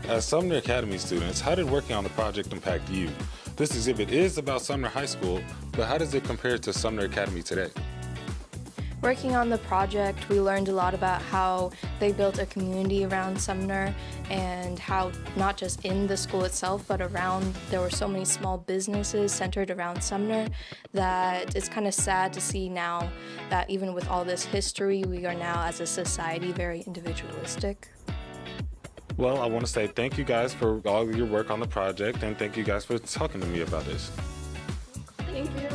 As Sumner Academy students, how did working on the project impact you? This exhibit is about Sumner High School, but how does it compare to Sumner Academy today? Working on the project, we learned a lot about how they built a community around Sumner and how not just in the school itself, but around, there were so many small businesses centered around Sumner that it's kind of sad to see now that even with all this history, we are now as a society very individualistic. Well, I want to say thank you guys for all of your work on the project, and thank you guys for talking to me about this. Thank you.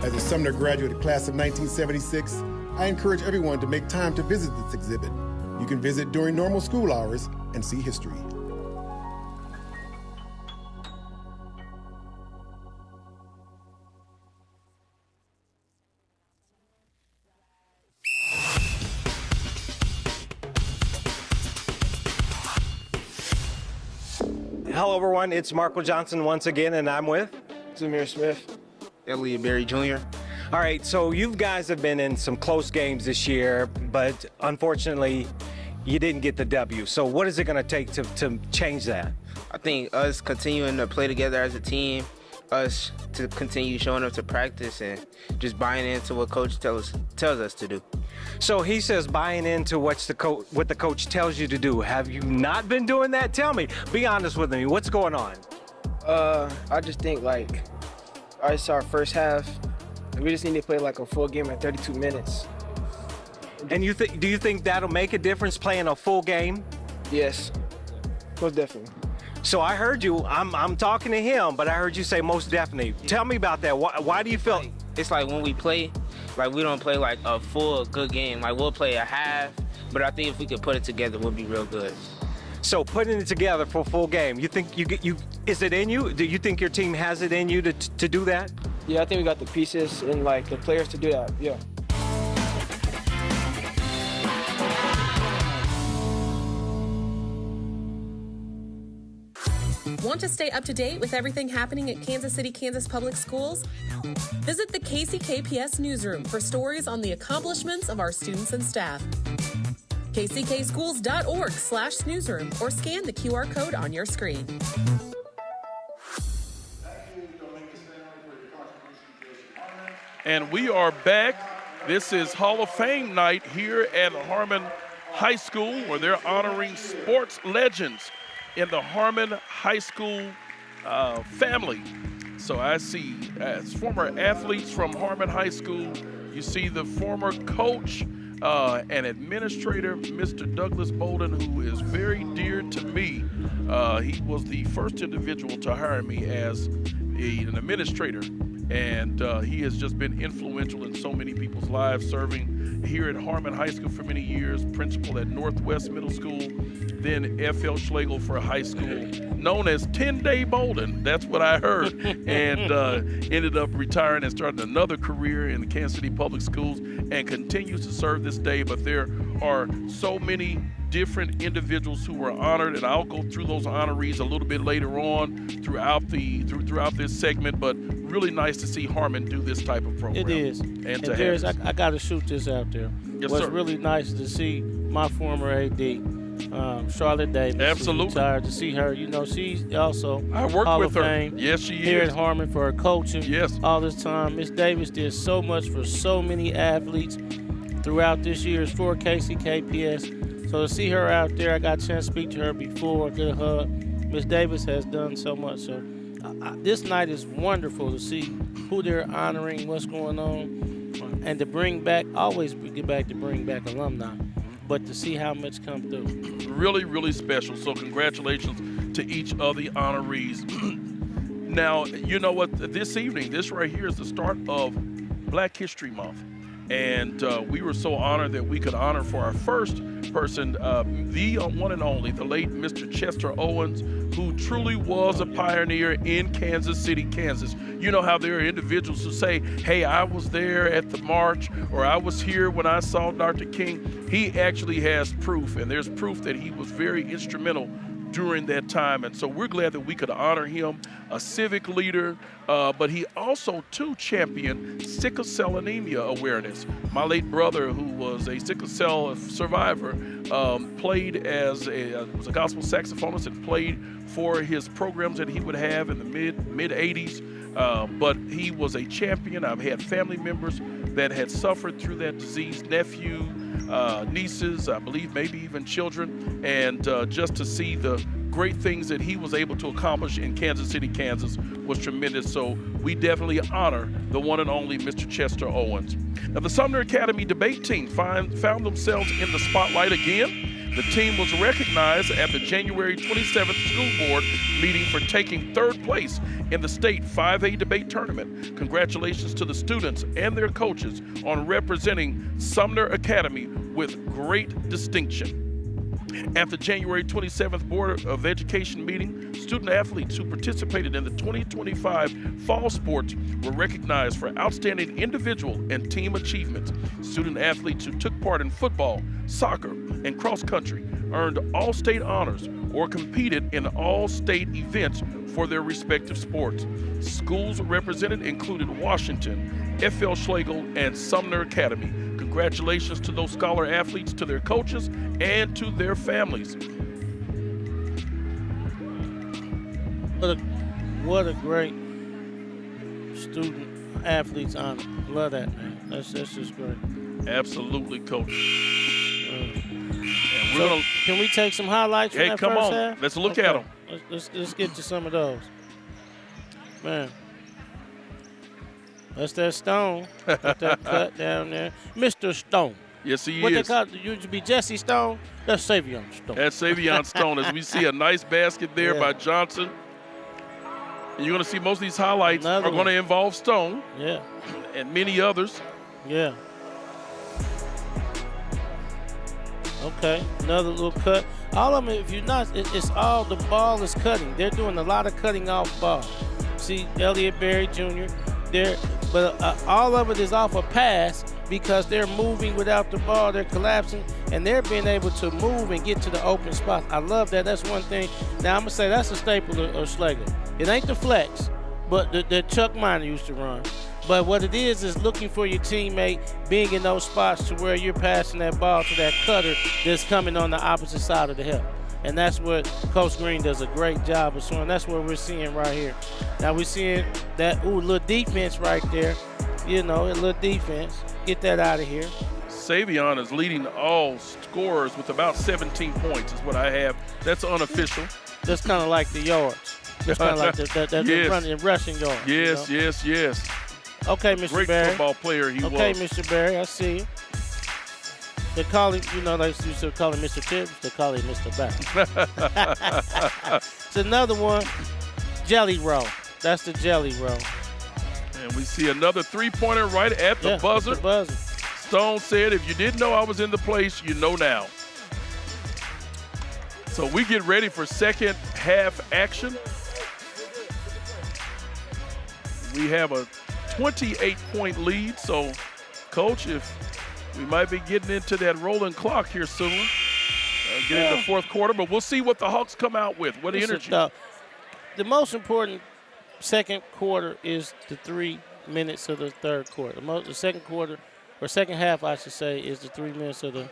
As a Sumner graduate class of 1976, I encourage everyone to make time to visit this exhibit. You can visit during normal school hours and see history. Hello, everyone. It's Marco Johnson once again, and I'm with Zamir Smith, Elliot Berry Jr. All right, so you guys have been in some close games this year, but unfortunately, you didn't get the W. So what is it going to take to change that? I think us continuing to play together as a team us to continue showing up to practice and just buying into what coach tells us to do. So he says buying into what the coach tells you to do. Have you not been doing that? Tell me. Be honest with me. What's going on? I just think it's our first half. We just need to play like a full game at 32 minutes. And do you think that'll make a difference playing a full game? Yes, most definitely. So I heard you. I'm talking to him, but I heard you say most definitely. Tell me about that. Why do you feel? It's like when we play, we don't play like a full good game. Like we'll play a half, but I think if we could put it together, we'll be real good. So putting it together for a full game, you think is it in you? Do you think your team has it in you to do that? Yeah, I think we got the pieces and the players to do that. Yeah. Want to stay up to date with everything happening at Kansas City, Kansas Public Schools? Visit the KCKPS newsroom for stories on the accomplishments of our students and staff. kckschools.org/newsroom or scan the QR code on your screen. And we are back. This is Hall of Fame night here at Harmon High School, where they're honoring sports legends in the Harmon High School family. So I see as former athletes from Harmon High School, you see the former coach and administrator, Mr. Douglas Bolden, who is very dear to me. He was the first individual to hire me as an administrator, and he has just been influential in so many people's lives, serving here at Harmon High School for many years, principal at Northwest Middle School, then F.L. Schlegel for high school, known as 10-Day Bolden. That's what I heard. And ended up retiring and starting another career in the Kansas City Public Schools and continues to serve this day. But there are so many different individuals who were honored, and I'll go through those honorees a little bit later on throughout this segment. But really nice to see Harmon do this type of program. It is. And Darius, I got to shoot this out there. Yes, What's sir. really nice to see my former AD, Charlotte Davis. Absolutely. Retired, to see her. You know, she's also I worked Hall with of her. Fame Yes, she here is. at Harmon for her coaching. Yes. All this time. Miss Davis did so much for so many athletes throughout this year's for KCKPS. So to see her out there, I got a chance to speak to her before, get a hug. Miss Davis has done so much. So this night is wonderful to see who they're honoring, what's going on, and to bring back, always get back to bring back alumni, but to see how much come through. Really, really special. So congratulations to each of the honorees. Now, you know what? This evening, this right here is the start of Black History Month. And we were so honored that we could honor for our first person, the one and only, the late Mr. Chester Owens, who truly was a pioneer in Kansas City, Kansas. You know how there are individuals who say, hey, I was there at the march, or I was here when I saw Dr. King. He actually has proof, and there's proof that he was very instrumental during that time. And so we're glad that we could honor him, a civic leader, but he also too championed sickle cell anemia awareness. My late brother, who was a sickle cell survivor, played was a gospel saxophonist and played for his programs that he would have in the mid 80s. But he was a champion. I've had family members that had suffered through that disease, nephew, nieces, I believe maybe even children, and just to see the great things that he was able to accomplish in Kansas City, Kansas was tremendous. So we definitely honor the one and only Mr. Chester Owens. Now, the Sumner Academy debate team found themselves in the spotlight again. The team was recognized at the January 27th school board meeting for taking third place in the state 5A debate tournament. Congratulations to the students and their coaches on representing Sumner Academy with great distinction. At the January 27th Board of Education meeting, student athletes who participated in the 2025 fall sports were recognized for outstanding individual and team achievements. Student athletes who took part in football, soccer, and cross country earned all-state honors or competed in all-state events for their respective sports. Schools represented included Washington, F.L. Schlegel, and Sumner Academy. Congratulations to those scholar athletes, to their coaches, and to their families. What a great student athletes honor. Love that, man. That's just great. Absolutely, Coach. So can we take some highlights from that come first on. half? Let's look at them. Let's get to some of those. Man. That's that Stone. Got that cut down there. Mr. Stone. Yes, he what is. They call it used to be Jesse Stone. That's Savion Stone. That's Savion Stone. As we see a nice basket there by Johnson. And you're going to see most of these highlights are going to involve Stone. Yeah. And many others. Yeah. Okay, another little cut. All of them, if you're not, it's all the ball is cutting. They're doing a lot of cutting off ball. See, Elliott Berry Jr., but all of it is off a pass because they're moving without the ball. They're collapsing, and they're being able to move and get to the open spots. I love that. That's one thing. Now, I'm going to say that's a staple of Slager. It ain't the flex, but the Chuck Miner used to run. But what it is looking for your teammate, being in those spots to where you're passing that ball to that cutter that's coming on the opposite side of the hill. And that's what Coach Green does a great job of showing. That's what we're seeing right here. Now we're seeing that, little defense right there. You know, a little defense. Get that out of here. Savion is leading all scorers with about 17 points is what I have. That's unofficial. That's kind of like the yards. That's kind of like the running, rushing yards. Yes, you know? yes. Okay, Mr. Great Barry. football player he was. Okay, Mr. Barry, I see you. They call him, they used to call him Mr. Tibbs. They call him Mr. Barry. It's another one, Jelly Roll. That's the Jelly Roll. And we see another three-pointer right at the buzzer. At the buzzer. Stone said, if you didn't know I was in the place, you know now. So we get ready for second half action. We have a 28-point lead. So, Coach, if we might be getting into that rolling clock here soon, get into the fourth quarter, but we'll see what the Hawks come out with. What energy? The most important second quarter is the 3 minutes of the third quarter. The second quarter, or second half, I should say, is the 3 minutes of the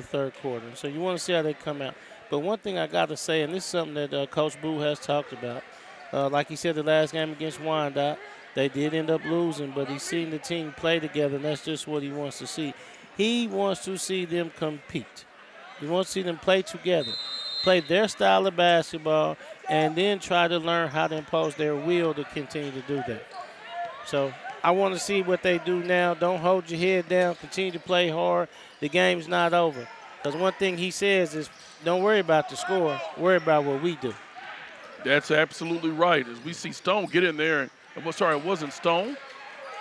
third quarter. So you want to see how they come out. But one thing I got to say, and this is something that Coach Boo has talked about, like he said the last game against Wyandotte, they did end up losing, but he's seen the team play together, and that's just what he wants to see. He wants to see them compete. He wants to see them play together, play their style of basketball, and then try to learn how to impose their will to continue to do that. So I want to see what they do now. Don't hold your head down. Continue to play hard. The game's not over. Because one thing he says is, don't worry about the score. Worry about what we do. That's absolutely right. As we see Stone get in there, it wasn't Stone.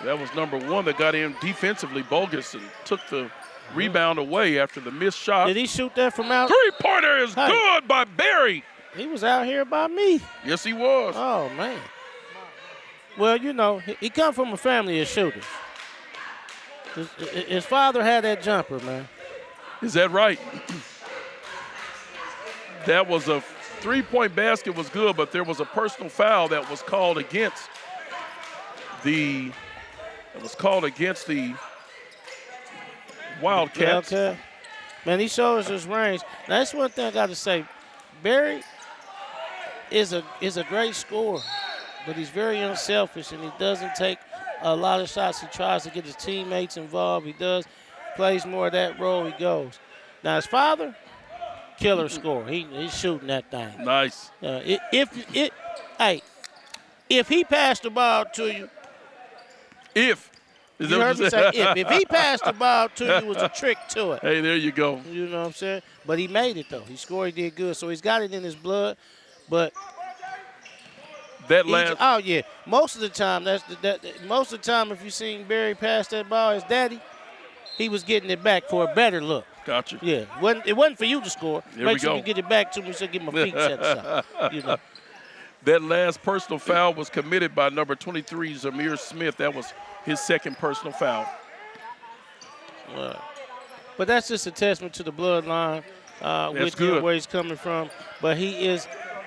That was number one that got in defensively. Bogus and took the rebound away after the missed shot. Did he shoot that from out? Three-pointer is good by Barry. He was out here by me. Yes, he was. Oh, man. Well, he come from a family of shooters. His father had that jumper, man. Is that right? That was a three-point basket was good, but there was a personal foul that was called against the Wildcats. Okay. Man, he shows his range. Now, that's one thing I got to say. Barry is a great scorer, but he's very unselfish, and he doesn't take a lot of shots. He tries to get his teammates involved. He plays more of that role. He goes. Now, his father, killer scorer. He's shooting that thing. Nice. If he passed the ball to you, you heard me say if he passed the ball to you, it was a trick to it. Hey, there you go. You know what I'm saying? But he made it, though. He scored, he did good. So he's got it in his blood. But most of the time, if you seen Barry pass that ball, his daddy, he was getting it back for a better look. Gotcha. Yeah, it wasn't for you to score. Make sure go. you get it back to me so I get my feet set aside. That last personal foul was committed by number 23, Zamir Smith. That was his second personal foul. But that's just a testament to the bloodline with where he's coming from. But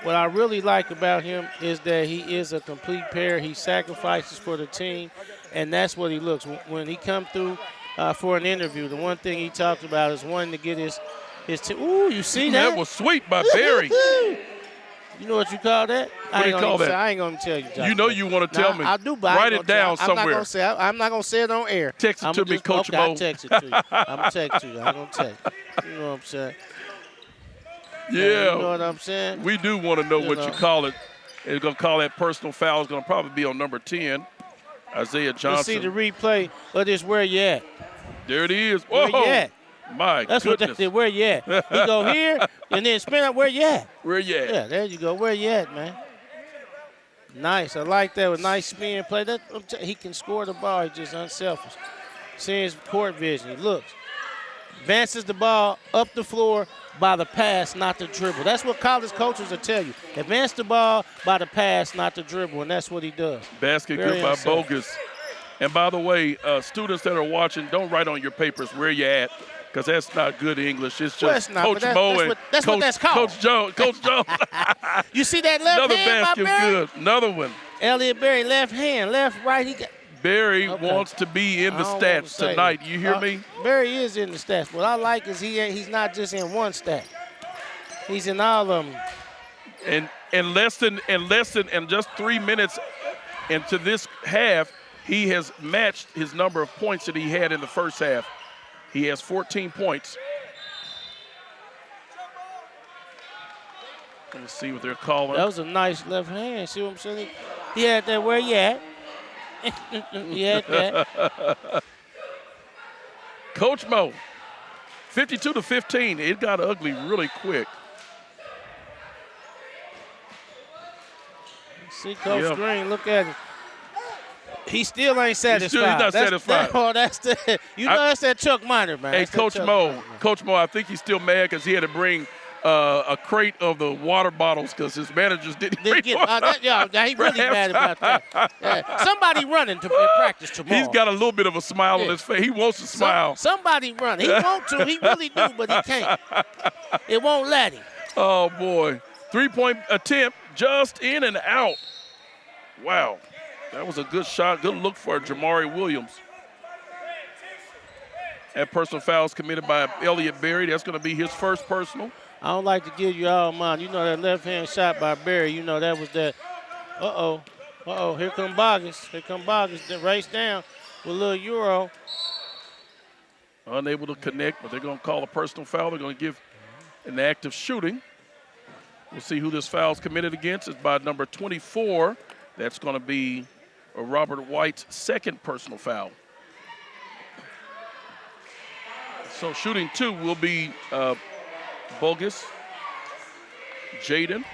what I really like about him is that he is a complete player. He sacrifices for the team, and that's what he looks. When he come through for an interview, the one thing he talked about is wanting to get his team. Ooh, you see that? That was sweet by Barry. You know what you call that? What do you call that? I ain't gonna tell you. You know you want to tell me. I do, but write it down somewhere. I'm not gonna say it on air. Text it to me, Coach Mo. I'll text it to you. I'm gonna text you. I'm gonna text. You know what I'm saying? Yeah. You know what I'm saying? We do want to know what you call it. It's gonna call that personal foul. It's gonna probably be on number 10, Isaiah Johnson. Let's see the replay of this. Where you at? There it is. Whoa. Where you at? My That's goodness. what that did. Where you at? He go here and then spin up. Where you at? Where you at? Yeah, there you go. Where you at, man? Nice. I like that. With nice spin play. He can score the ball. He's just unselfish. Seeing his court vision. He looks. Advances the ball up the floor by the pass, not the dribble. That's what college coaches will tell you. Advance the ball by the pass, not the dribble, and that's what he does. Basket Very good by unselfish. Bogus. And by the way, students that are watching, don't write on your papers where you at, because that's not good English. It's just not, Coach but Mo and that's Coach, what that's called. Coach Joe. You see that left Another hand basket by Barry? good. Another one. Elliott Berry, left hand, left, right. He got. Barry wants to be in the stats tonight. You hear me? Barry is in the stats. What I like is he's not just in one stat. He's in all of them. And less than just 3 minutes into this half, he has matched his number of points that he had in the first half. He has 14 points. Let's see what they're calling. That was a nice left hand. See what I'm saying? He had that. Where you at? He had that. Coach Mo, 52-15. It got ugly really quick. See Coach Green, look at him. He still ain't satisfied. He's not satisfied. That's that Chuck Miner, man. Hey, That's that Coach Chuck Mo, Miner, man. Coach Mo, I think he's still mad because he had to bring a crate of the water bottles because his managers didn't bring he really mad about that. Yeah. Somebody running to practice tomorrow. He's got a little bit of a smile on his face. He wants to smile. Somebody run. He want to. He really do, but he can't. It won't let him. Oh, boy. 3-point attempt just in and out. Wow. That was a good shot. Good look for Jamari Williams. That personal foul is committed by Elliott Berry. That's going to be his first personal. I don't like to give you all mine. You know that left-hand shot by Berry. You know that was that. Uh-oh. Here come Bogus. The race down with a little Euro. Unable to connect, but they're going to call a personal foul. They're going to give an act of shooting. We'll see who this foul is committed against. It's by number 24. That's going to be Robert White's second personal foul. So shooting two will be Bogus, Jaden.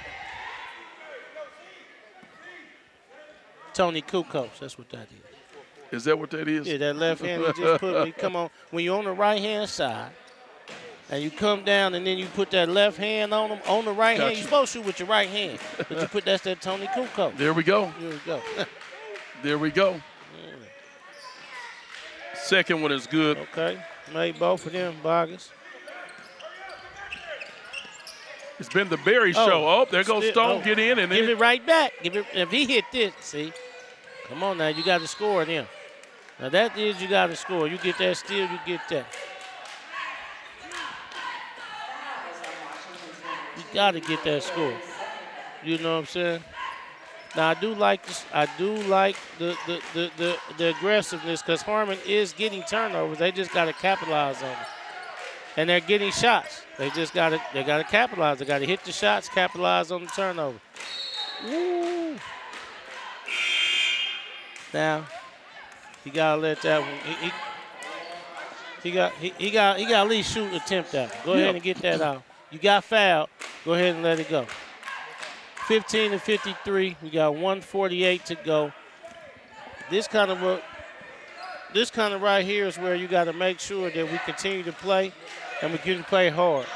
Tony Kukos, that's what that is. Is that what that is? Yeah, that left hand he just put me. Come on, when you're on the right-hand side, and you come down and then you put that left hand on him, on the right hand, you're supposed to shoot with your right hand. But you put that's that Tony Kukos. There we go. Here we go. There we go. Second one is good. Okay, made both of them, Bogus. It's been the Berry show. Oh, there goes Stone. Get in and give then it right back. If he hit this, see. Come on now, you got to score then. Now that is you got to score. You get that steal, you get that. You got to get that score. You know what I'm saying? Now I do like this. I do like the aggressiveness because Harmon is getting turnovers. They just got to capitalize on it. And they're getting shots. They got to capitalize. They got to hit the shots, capitalize on the turnover. Woo. Now, he got to let that one. He got at least shoot attempt that. Go ahead and get that out. You got fouled. Go ahead and let it go. 15-53. We got 1:48 to go. This kind of right here is where you got to make sure that we continue to play and we continue to play hard.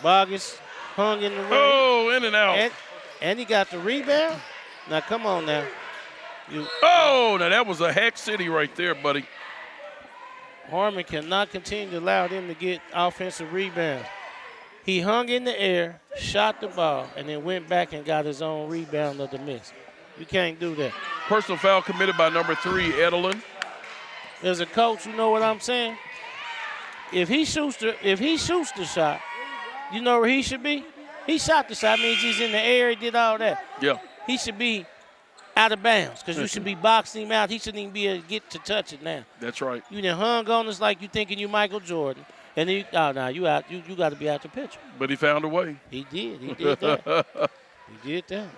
Bogus hung in the ring. Oh, in and out. And he got the rebound. Now, come on now. Now that was a Hack City right there, buddy. Harmon cannot continue to allow them to get offensive rebounds. He hung in the air, shot the ball, and then went back and got his own rebound of the miss. You can't do that. Personal foul committed by number 3, Edelin. As a coach, you know what I'm saying? If he shoots the shot, you know where he should be? He shot the shot. Means he's in the air. He did all that. Yeah. He should be out of bounds because you should be boxing him out. He shouldn't even be able to get to touch it now. That's right. You done hung on us like you thinking you Michael Jordan. And then, you out. You got to be out the picture. But he found a way. He did. He did that. He did that.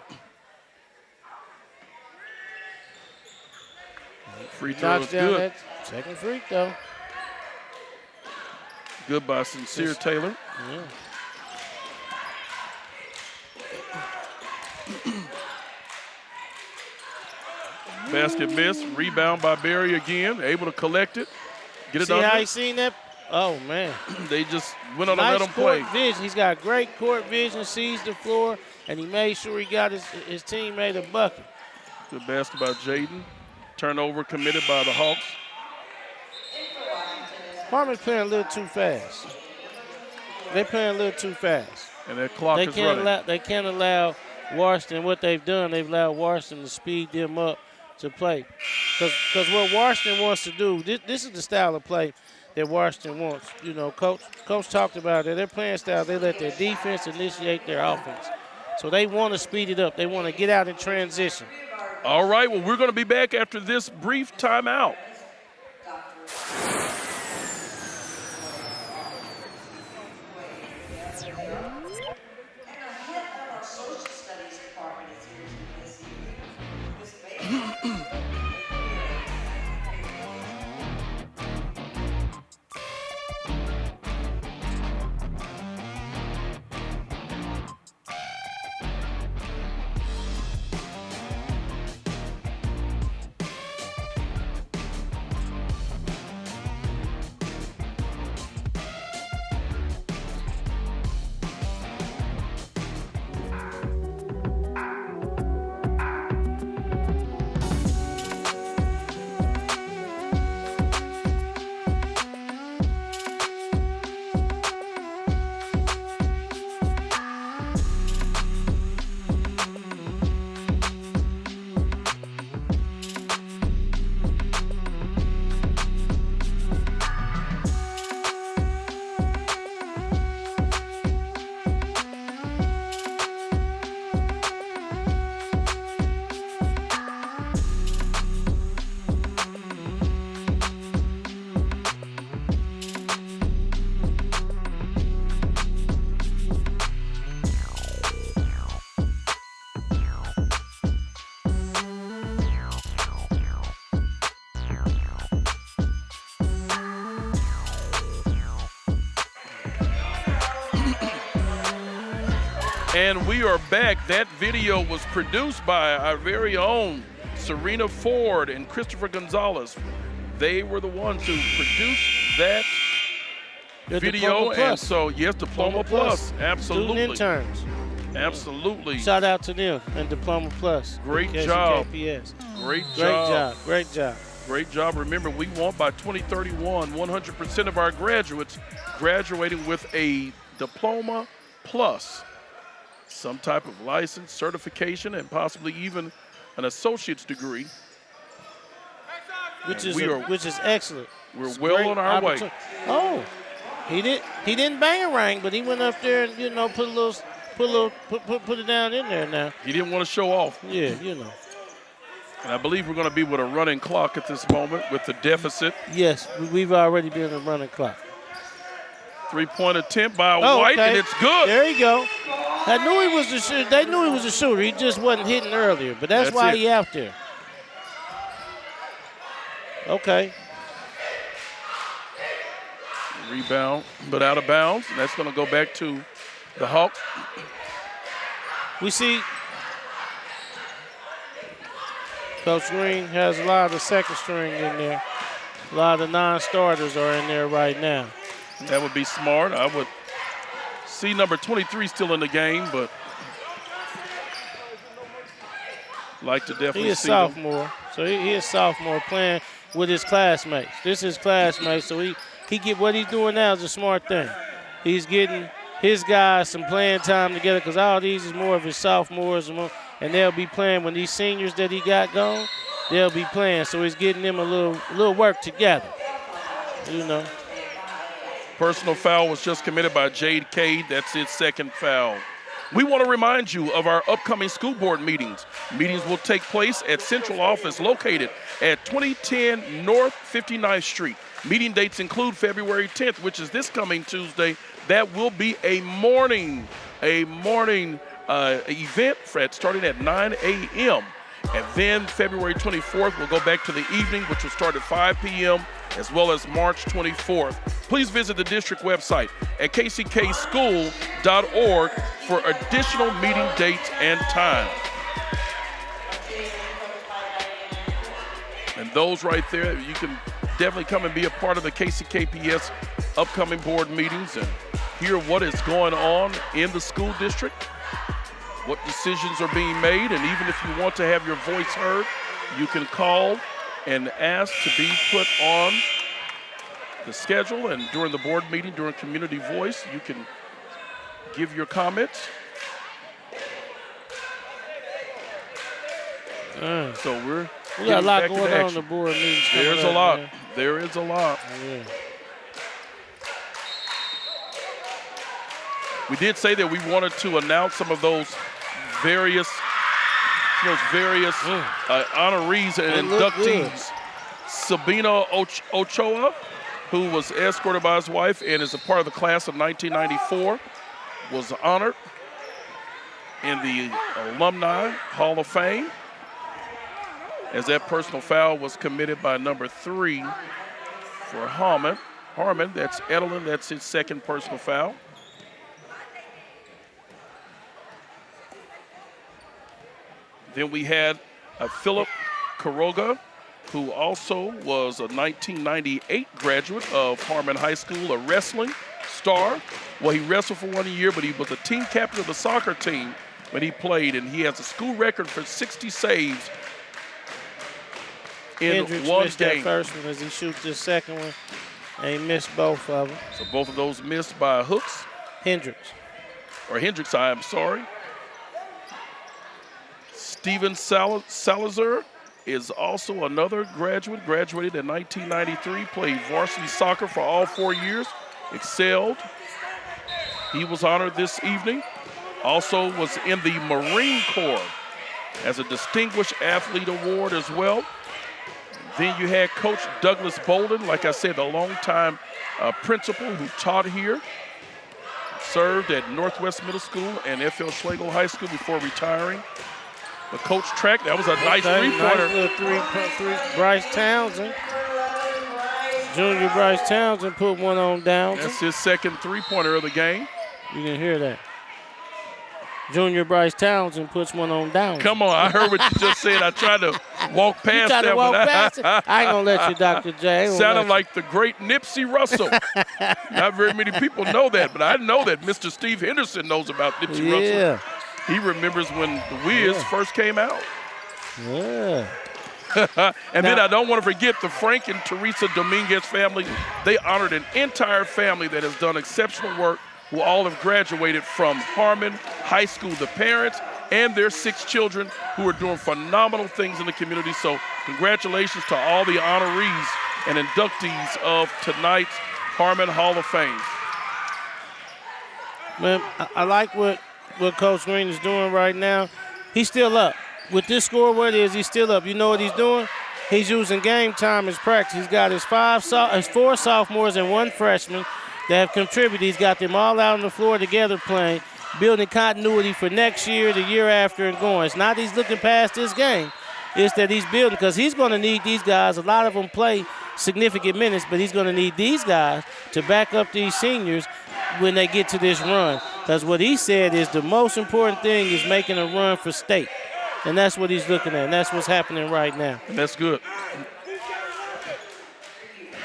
Free throw is down good. that second free throw. Good by Sincere Taylor. Yeah. Basket miss. Rebound by Barry again. Able to collect it. Get it See under. how he seen that? Oh, man. They just went on Nice to let him court play. vision. He's got great court vision, sees the floor, and he made sure he got his teammate a bucket. Good basket by Jaden. Turnover committed by the Hawks. Harmon's playing a little too fast. They're playing a little too fast. And that clock is running. They can't allow Washington, what they've done, they've allowed Washington to speed them up to play. Because what Washington wants to do, this is the style of play that Washington wants. You know, Coach talked about it. Their playing style, they let their defense initiate their offense. So they want to speed it up. They want to get out in transition. All right, well, we're going to be back after this brief timeout. And we are back. That video was produced by our very own Serena Ford and Christopher Gonzalez. They were the ones who produced that video. And so, yes, Diploma Plus. Absolutely. Student interns. Absolutely. Shout out to them and Diploma Plus. Great job. KCKPS. Great job. Great job. Great job. Remember, we want by 2031, 100% of our graduates graduating with a Diploma Plus. Some type of license, certification, and possibly even an associate's degree. Which is excellent. We're well on our way. Oh, he didn't bang a ring, but he went up there and put it down in there now. He didn't want to show off. Yeah, And I believe we're going to be with a running clock at this moment with the deficit. Yes, we've already been in a running clock. Three-point attempt by White, okay. and it's good. There you go. They knew he was a shooter. He just wasn't hitting earlier, but that's why he out there. Okay. Rebound, but out of bounds. And that's going to go back to the Hawks. We see Coach Green has a lot of the second string in there. A lot of the non-starters are in there right now. That would be smart. I would see number 23 still in the game, but like to definitely see he is sophomore, so he is sophomore playing with his classmates. This is classmates, so he get what he's doing now is a smart thing. He's getting his guys some playing time together because all these is more of his sophomores, and they'll be playing when these seniors that he got gone, they'll be playing. So he's getting them a little work together, Personal foul was just committed by Jade Cade. That's his second foul. We want to remind you of our upcoming school board meetings. Meetings will take place at Central Office located at 2010 North 59th Street. Meeting dates include February 10th, which is this coming Tuesday. That will be a morning event starting at 9 a.m. And then February 24th, we'll go back to the evening, which will start at 5 p.m., as well as March 24th. Please visit the district website at kckschool.org for additional meeting dates and times. And those right there, you can definitely come and be a part of the KCKPS upcoming board meetings and hear what is going on in the school district, what decisions are being made, and even if you want to have your voice heard, you can call and ask to be put on the schedule, and during the board meeting, during Community Voice, you can give your comments. So we got a lot going on in the board meetings. There's a lot. Man. There is a lot. Yeah. We did say that we wanted to announce some of those various honorees and inductees. Sabina Ochoa, who was escorted by his wife and is a part of the class of 1994, was honored in the Alumni Hall of Fame, as that personal foul was committed by number 3 for Harmon. That's Edelin, that's his second personal foul. Then we had Philip Quiroga, who also was a 1998 graduate of Harmon High School, a wrestling star. Well, he wrestled for 1 year, but he was a team captain of the soccer team when he played, and he has a school record for 60 saves in Hendricks one missed game. That first one as he shoots this second one, and he missed both of them. So both of those missed by hooks. Hendricks, I'm sorry. Steven Salazar is also another graduated in 1993, played varsity soccer for all 4 years, excelled. He was honored this evening. Also was in the Marine Corps as a Distinguished Athlete Award as well. Then you had Coach Douglas Bolden, like I said, a longtime principal who taught here, served at Northwest Middle School and F.L. Schlegel High School before retiring. The coach track, that was a nice three-pointer. Nice little three. Bryce Townsend. Junior Bryce Townsend put one on down. That's his second three-pointer of the game. You can hear that. Junior Bryce Townsend puts one on down. Come on, I heard what you just said. I tried to walk past that. You tried to walk past it? I ain't going to let you, Dr. J. Sounded like the great Nipsey Russell. Not very many people know that, but I know that Mr. Steve Henderson knows about Nipsey Russell. He remembers when the Wiz first came out. Yeah. And then I don't want to forget the Frank and Teresa Dominguez family. They honored an entire family that has done exceptional work, who all have graduated from Harmon High School, the parents and their 6 children who are doing phenomenal things in the community. So congratulations to all the honorees and inductees of tonight's Harmon Hall of Fame. Man, I like what Coach Green is doing right now. He's still up. With this score, what it is, he's still up. You know what he's doing? He's using game time as practice. He's got his 4 sophomores and 1 freshman that have contributed. He's got them all out on the floor together playing, building continuity for next year, the year after, and going. It's not he's looking past this game. It's that he's building, because he's going to need these guys. A lot of them play significant minutes, but he's going to need these guys to back up these seniors when they get to this run. Because what he said is the most important thing is making a run for state. And that's what he's looking at, and that's what's happening right now. And that's good.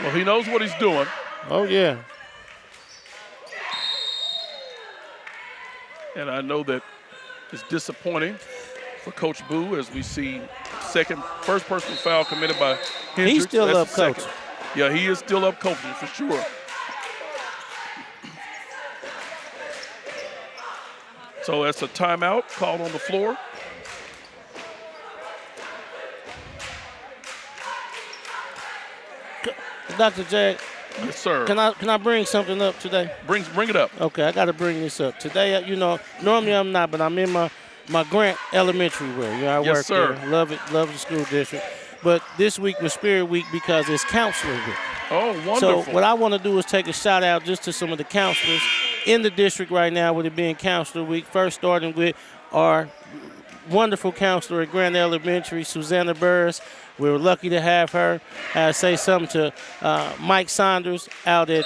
Well, he knows what he's doing. Oh, yeah. And I know that it's disappointing for Coach Boo as we see first personal foul committed by Hendricks. He's still up coaching. Yeah, he is still up coaching for sure. So that's a timeout called on the floor. Dr. J, Yes, sir. Can I bring something up today? Bring it up. Okay, I got to bring this up today. Normally I'm not, but I'm in my Grant Elementary wear. I Yes, work sir. there. Love it. Love the school district. But this week was Spirit Week because it's Counselor Week. Oh, wonderful. So what I want to do is take a shout out just to some of the counselors in the district right now, with it being Counselor Week. First, starting with our wonderful counselor at Grant Elementary, Susanna Burris. We were lucky to have her. Say something to Mike Saunders out at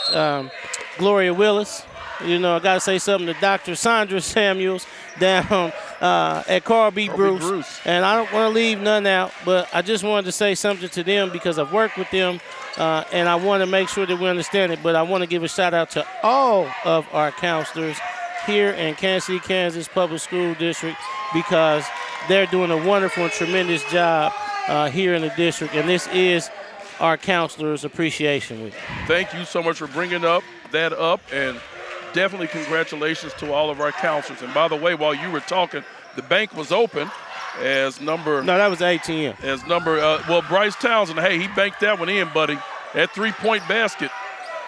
Gloria Willis. I got to say something to Dr. Sandra Samuels down at Carl B. Bruce. And I don't want to leave none out, but I just wanted to say something to them because I've worked with them, and I want to make sure that we understand it. But I want to give a shout-out to all of our counselors here in Kansas City, Kansas Public School District, because they're doing a wonderful and tremendous job here in the district, and this is our Counselors Appreciation Week. Thank you so much for bringing that up, and definitely congratulations to all of our counselors. And by the way, while you were talking, the bank was open as number. No, that was ATM. As number, Bryce Townsend, hey, he banked that one in, buddy. That 3-point basket.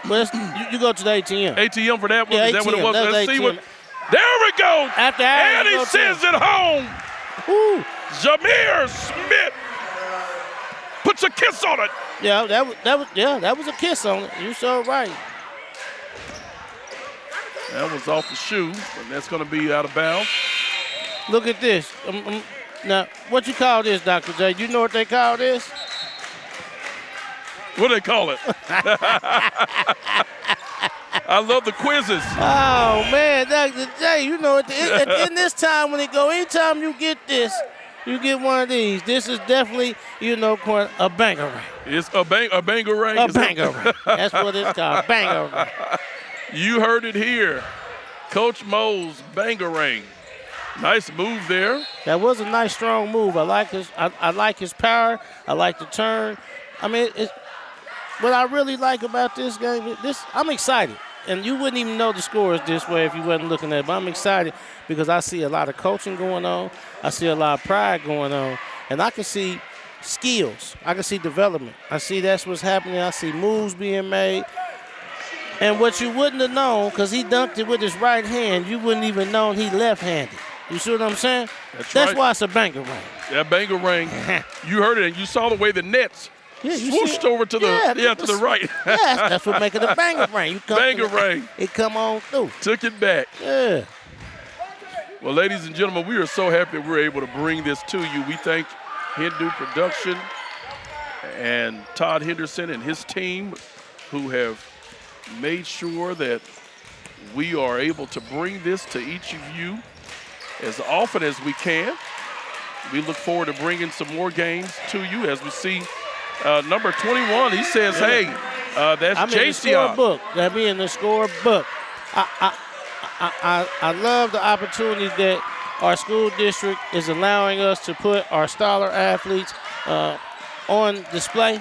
Well, you go to the ATM. ATM for that one? Yeah, Is that ATM. what it was? That was Let's see ATM. what. There we go. After and he sends it home. Woo. Jameer Smith puts a kiss on it. Yeah, that was a kiss on it. You so right. That was off the shoe, and that's going to be out of bounds. Look at this. Now, what you call this, Dr. J? You know what they call this? What do they call it? I love the quizzes. Oh, man, Dr. J, you know, in this time when it go, anytime you get this, you get one of these. This is definitely, a bangarang. It's a bangarang? A bangarang. That's what it's called, bangarang. You heard it here. Coach Mo's bangarang. Nice move there. That was a nice, strong move. I like his power. I like the turn. I mean, what I really like about this game, I'm excited. And you wouldn't even know the scores this way if you wasn't looking at it. But I'm excited because I see a lot of coaching going on. I see a lot of pride going on. And I can see skills. I can see development. I see that's what's happening. I see moves being made. And what you wouldn't have known, because he dunked it with his right hand, you wouldn't even know he left-handed. You see what I'm saying? That's right. why it's a bangarang. That bangarang, you heard it, and you saw the way the nets swooshed over to to the right. Yeah, that's what makes it a bangarang. Bangarang. It come on through. Took it back. Yeah. Well, ladies and gentlemen, we are so happy that we're able to bring this to you. We thank Hindu Production and Todd Henderson and his team who have made sure that we are able to bring this to each of you as often as we can. We look forward to bringing some more games to you as we see number 21. He says, hey, that's Jason. That be in the scorebook. I love the opportunity that our school district is allowing us to put our scholar athletes on display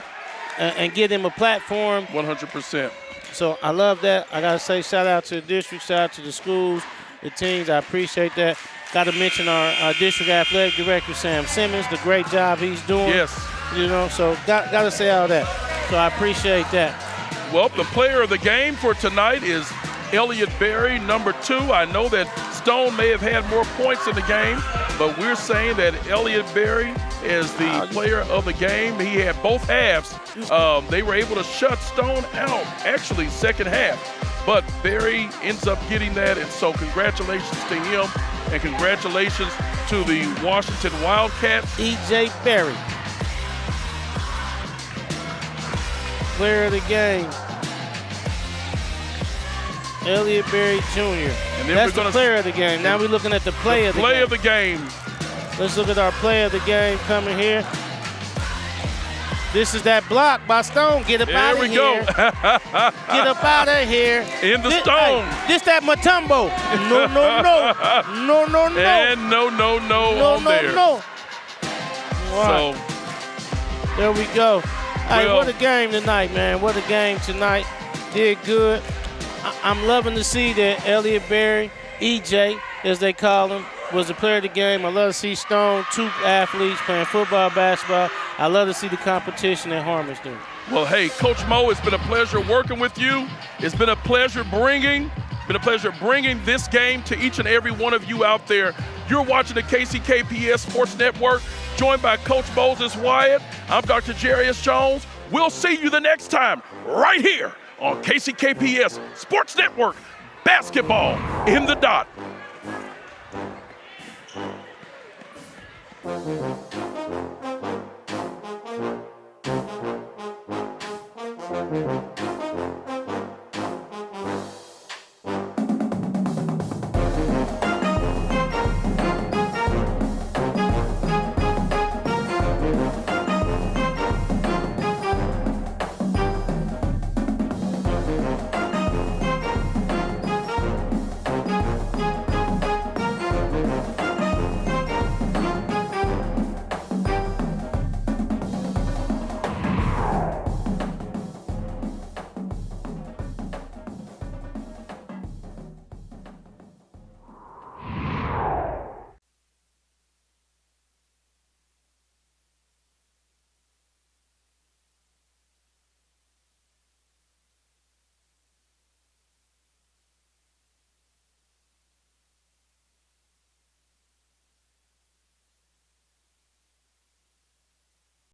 and give them a platform. 100%. So I love that. I got to say shout out to the district, shout out to the schools, the teams. I appreciate that. Got to mention our district athletic director, Sam Simmons, the great job he's doing. Yes. So got to say all that. So I appreciate that. Well, the player of the game for tonight is Elliott Berry, number 2. I know that Stone may have had more points in the game, but we're saying that Elliott Berry is the player of the game. He had both halves. They were able to shut Stone out, actually second half. But Berry ends up getting that, and so congratulations to him, and congratulations to the Washington Wildcats. E.J. Berry, player of the game. Elliott Berry Jr. And then That's the player of the game. Now we're looking at the play of the game. Play of the game. Let's look at our play of the game coming here. This is that block by Stone. Get up out of here. There we go. Get up out of here. In the Stone. Hey, this that Mutombo. No. And no on there. No. Right. So there we go. Hey, what a game tonight, man. What a game tonight. Did good. I'm loving to see that Elliott Berry, EJ, as they call him, was the player of the game. I love to see Stone, 2 athletes playing football, basketball. I love to see the competition that Harmon's doing. Well, hey, Coach Mo, it's been a pleasure working with you. It's been a pleasure bringing this game to each and every one of you out there. You're watching the KCKPS Sports Network, joined by Coach Moses Wyatt. I'm Dr. Jarius Jones. We'll see you the next time right here on KCKPS Sports Network. Basketball in the dot.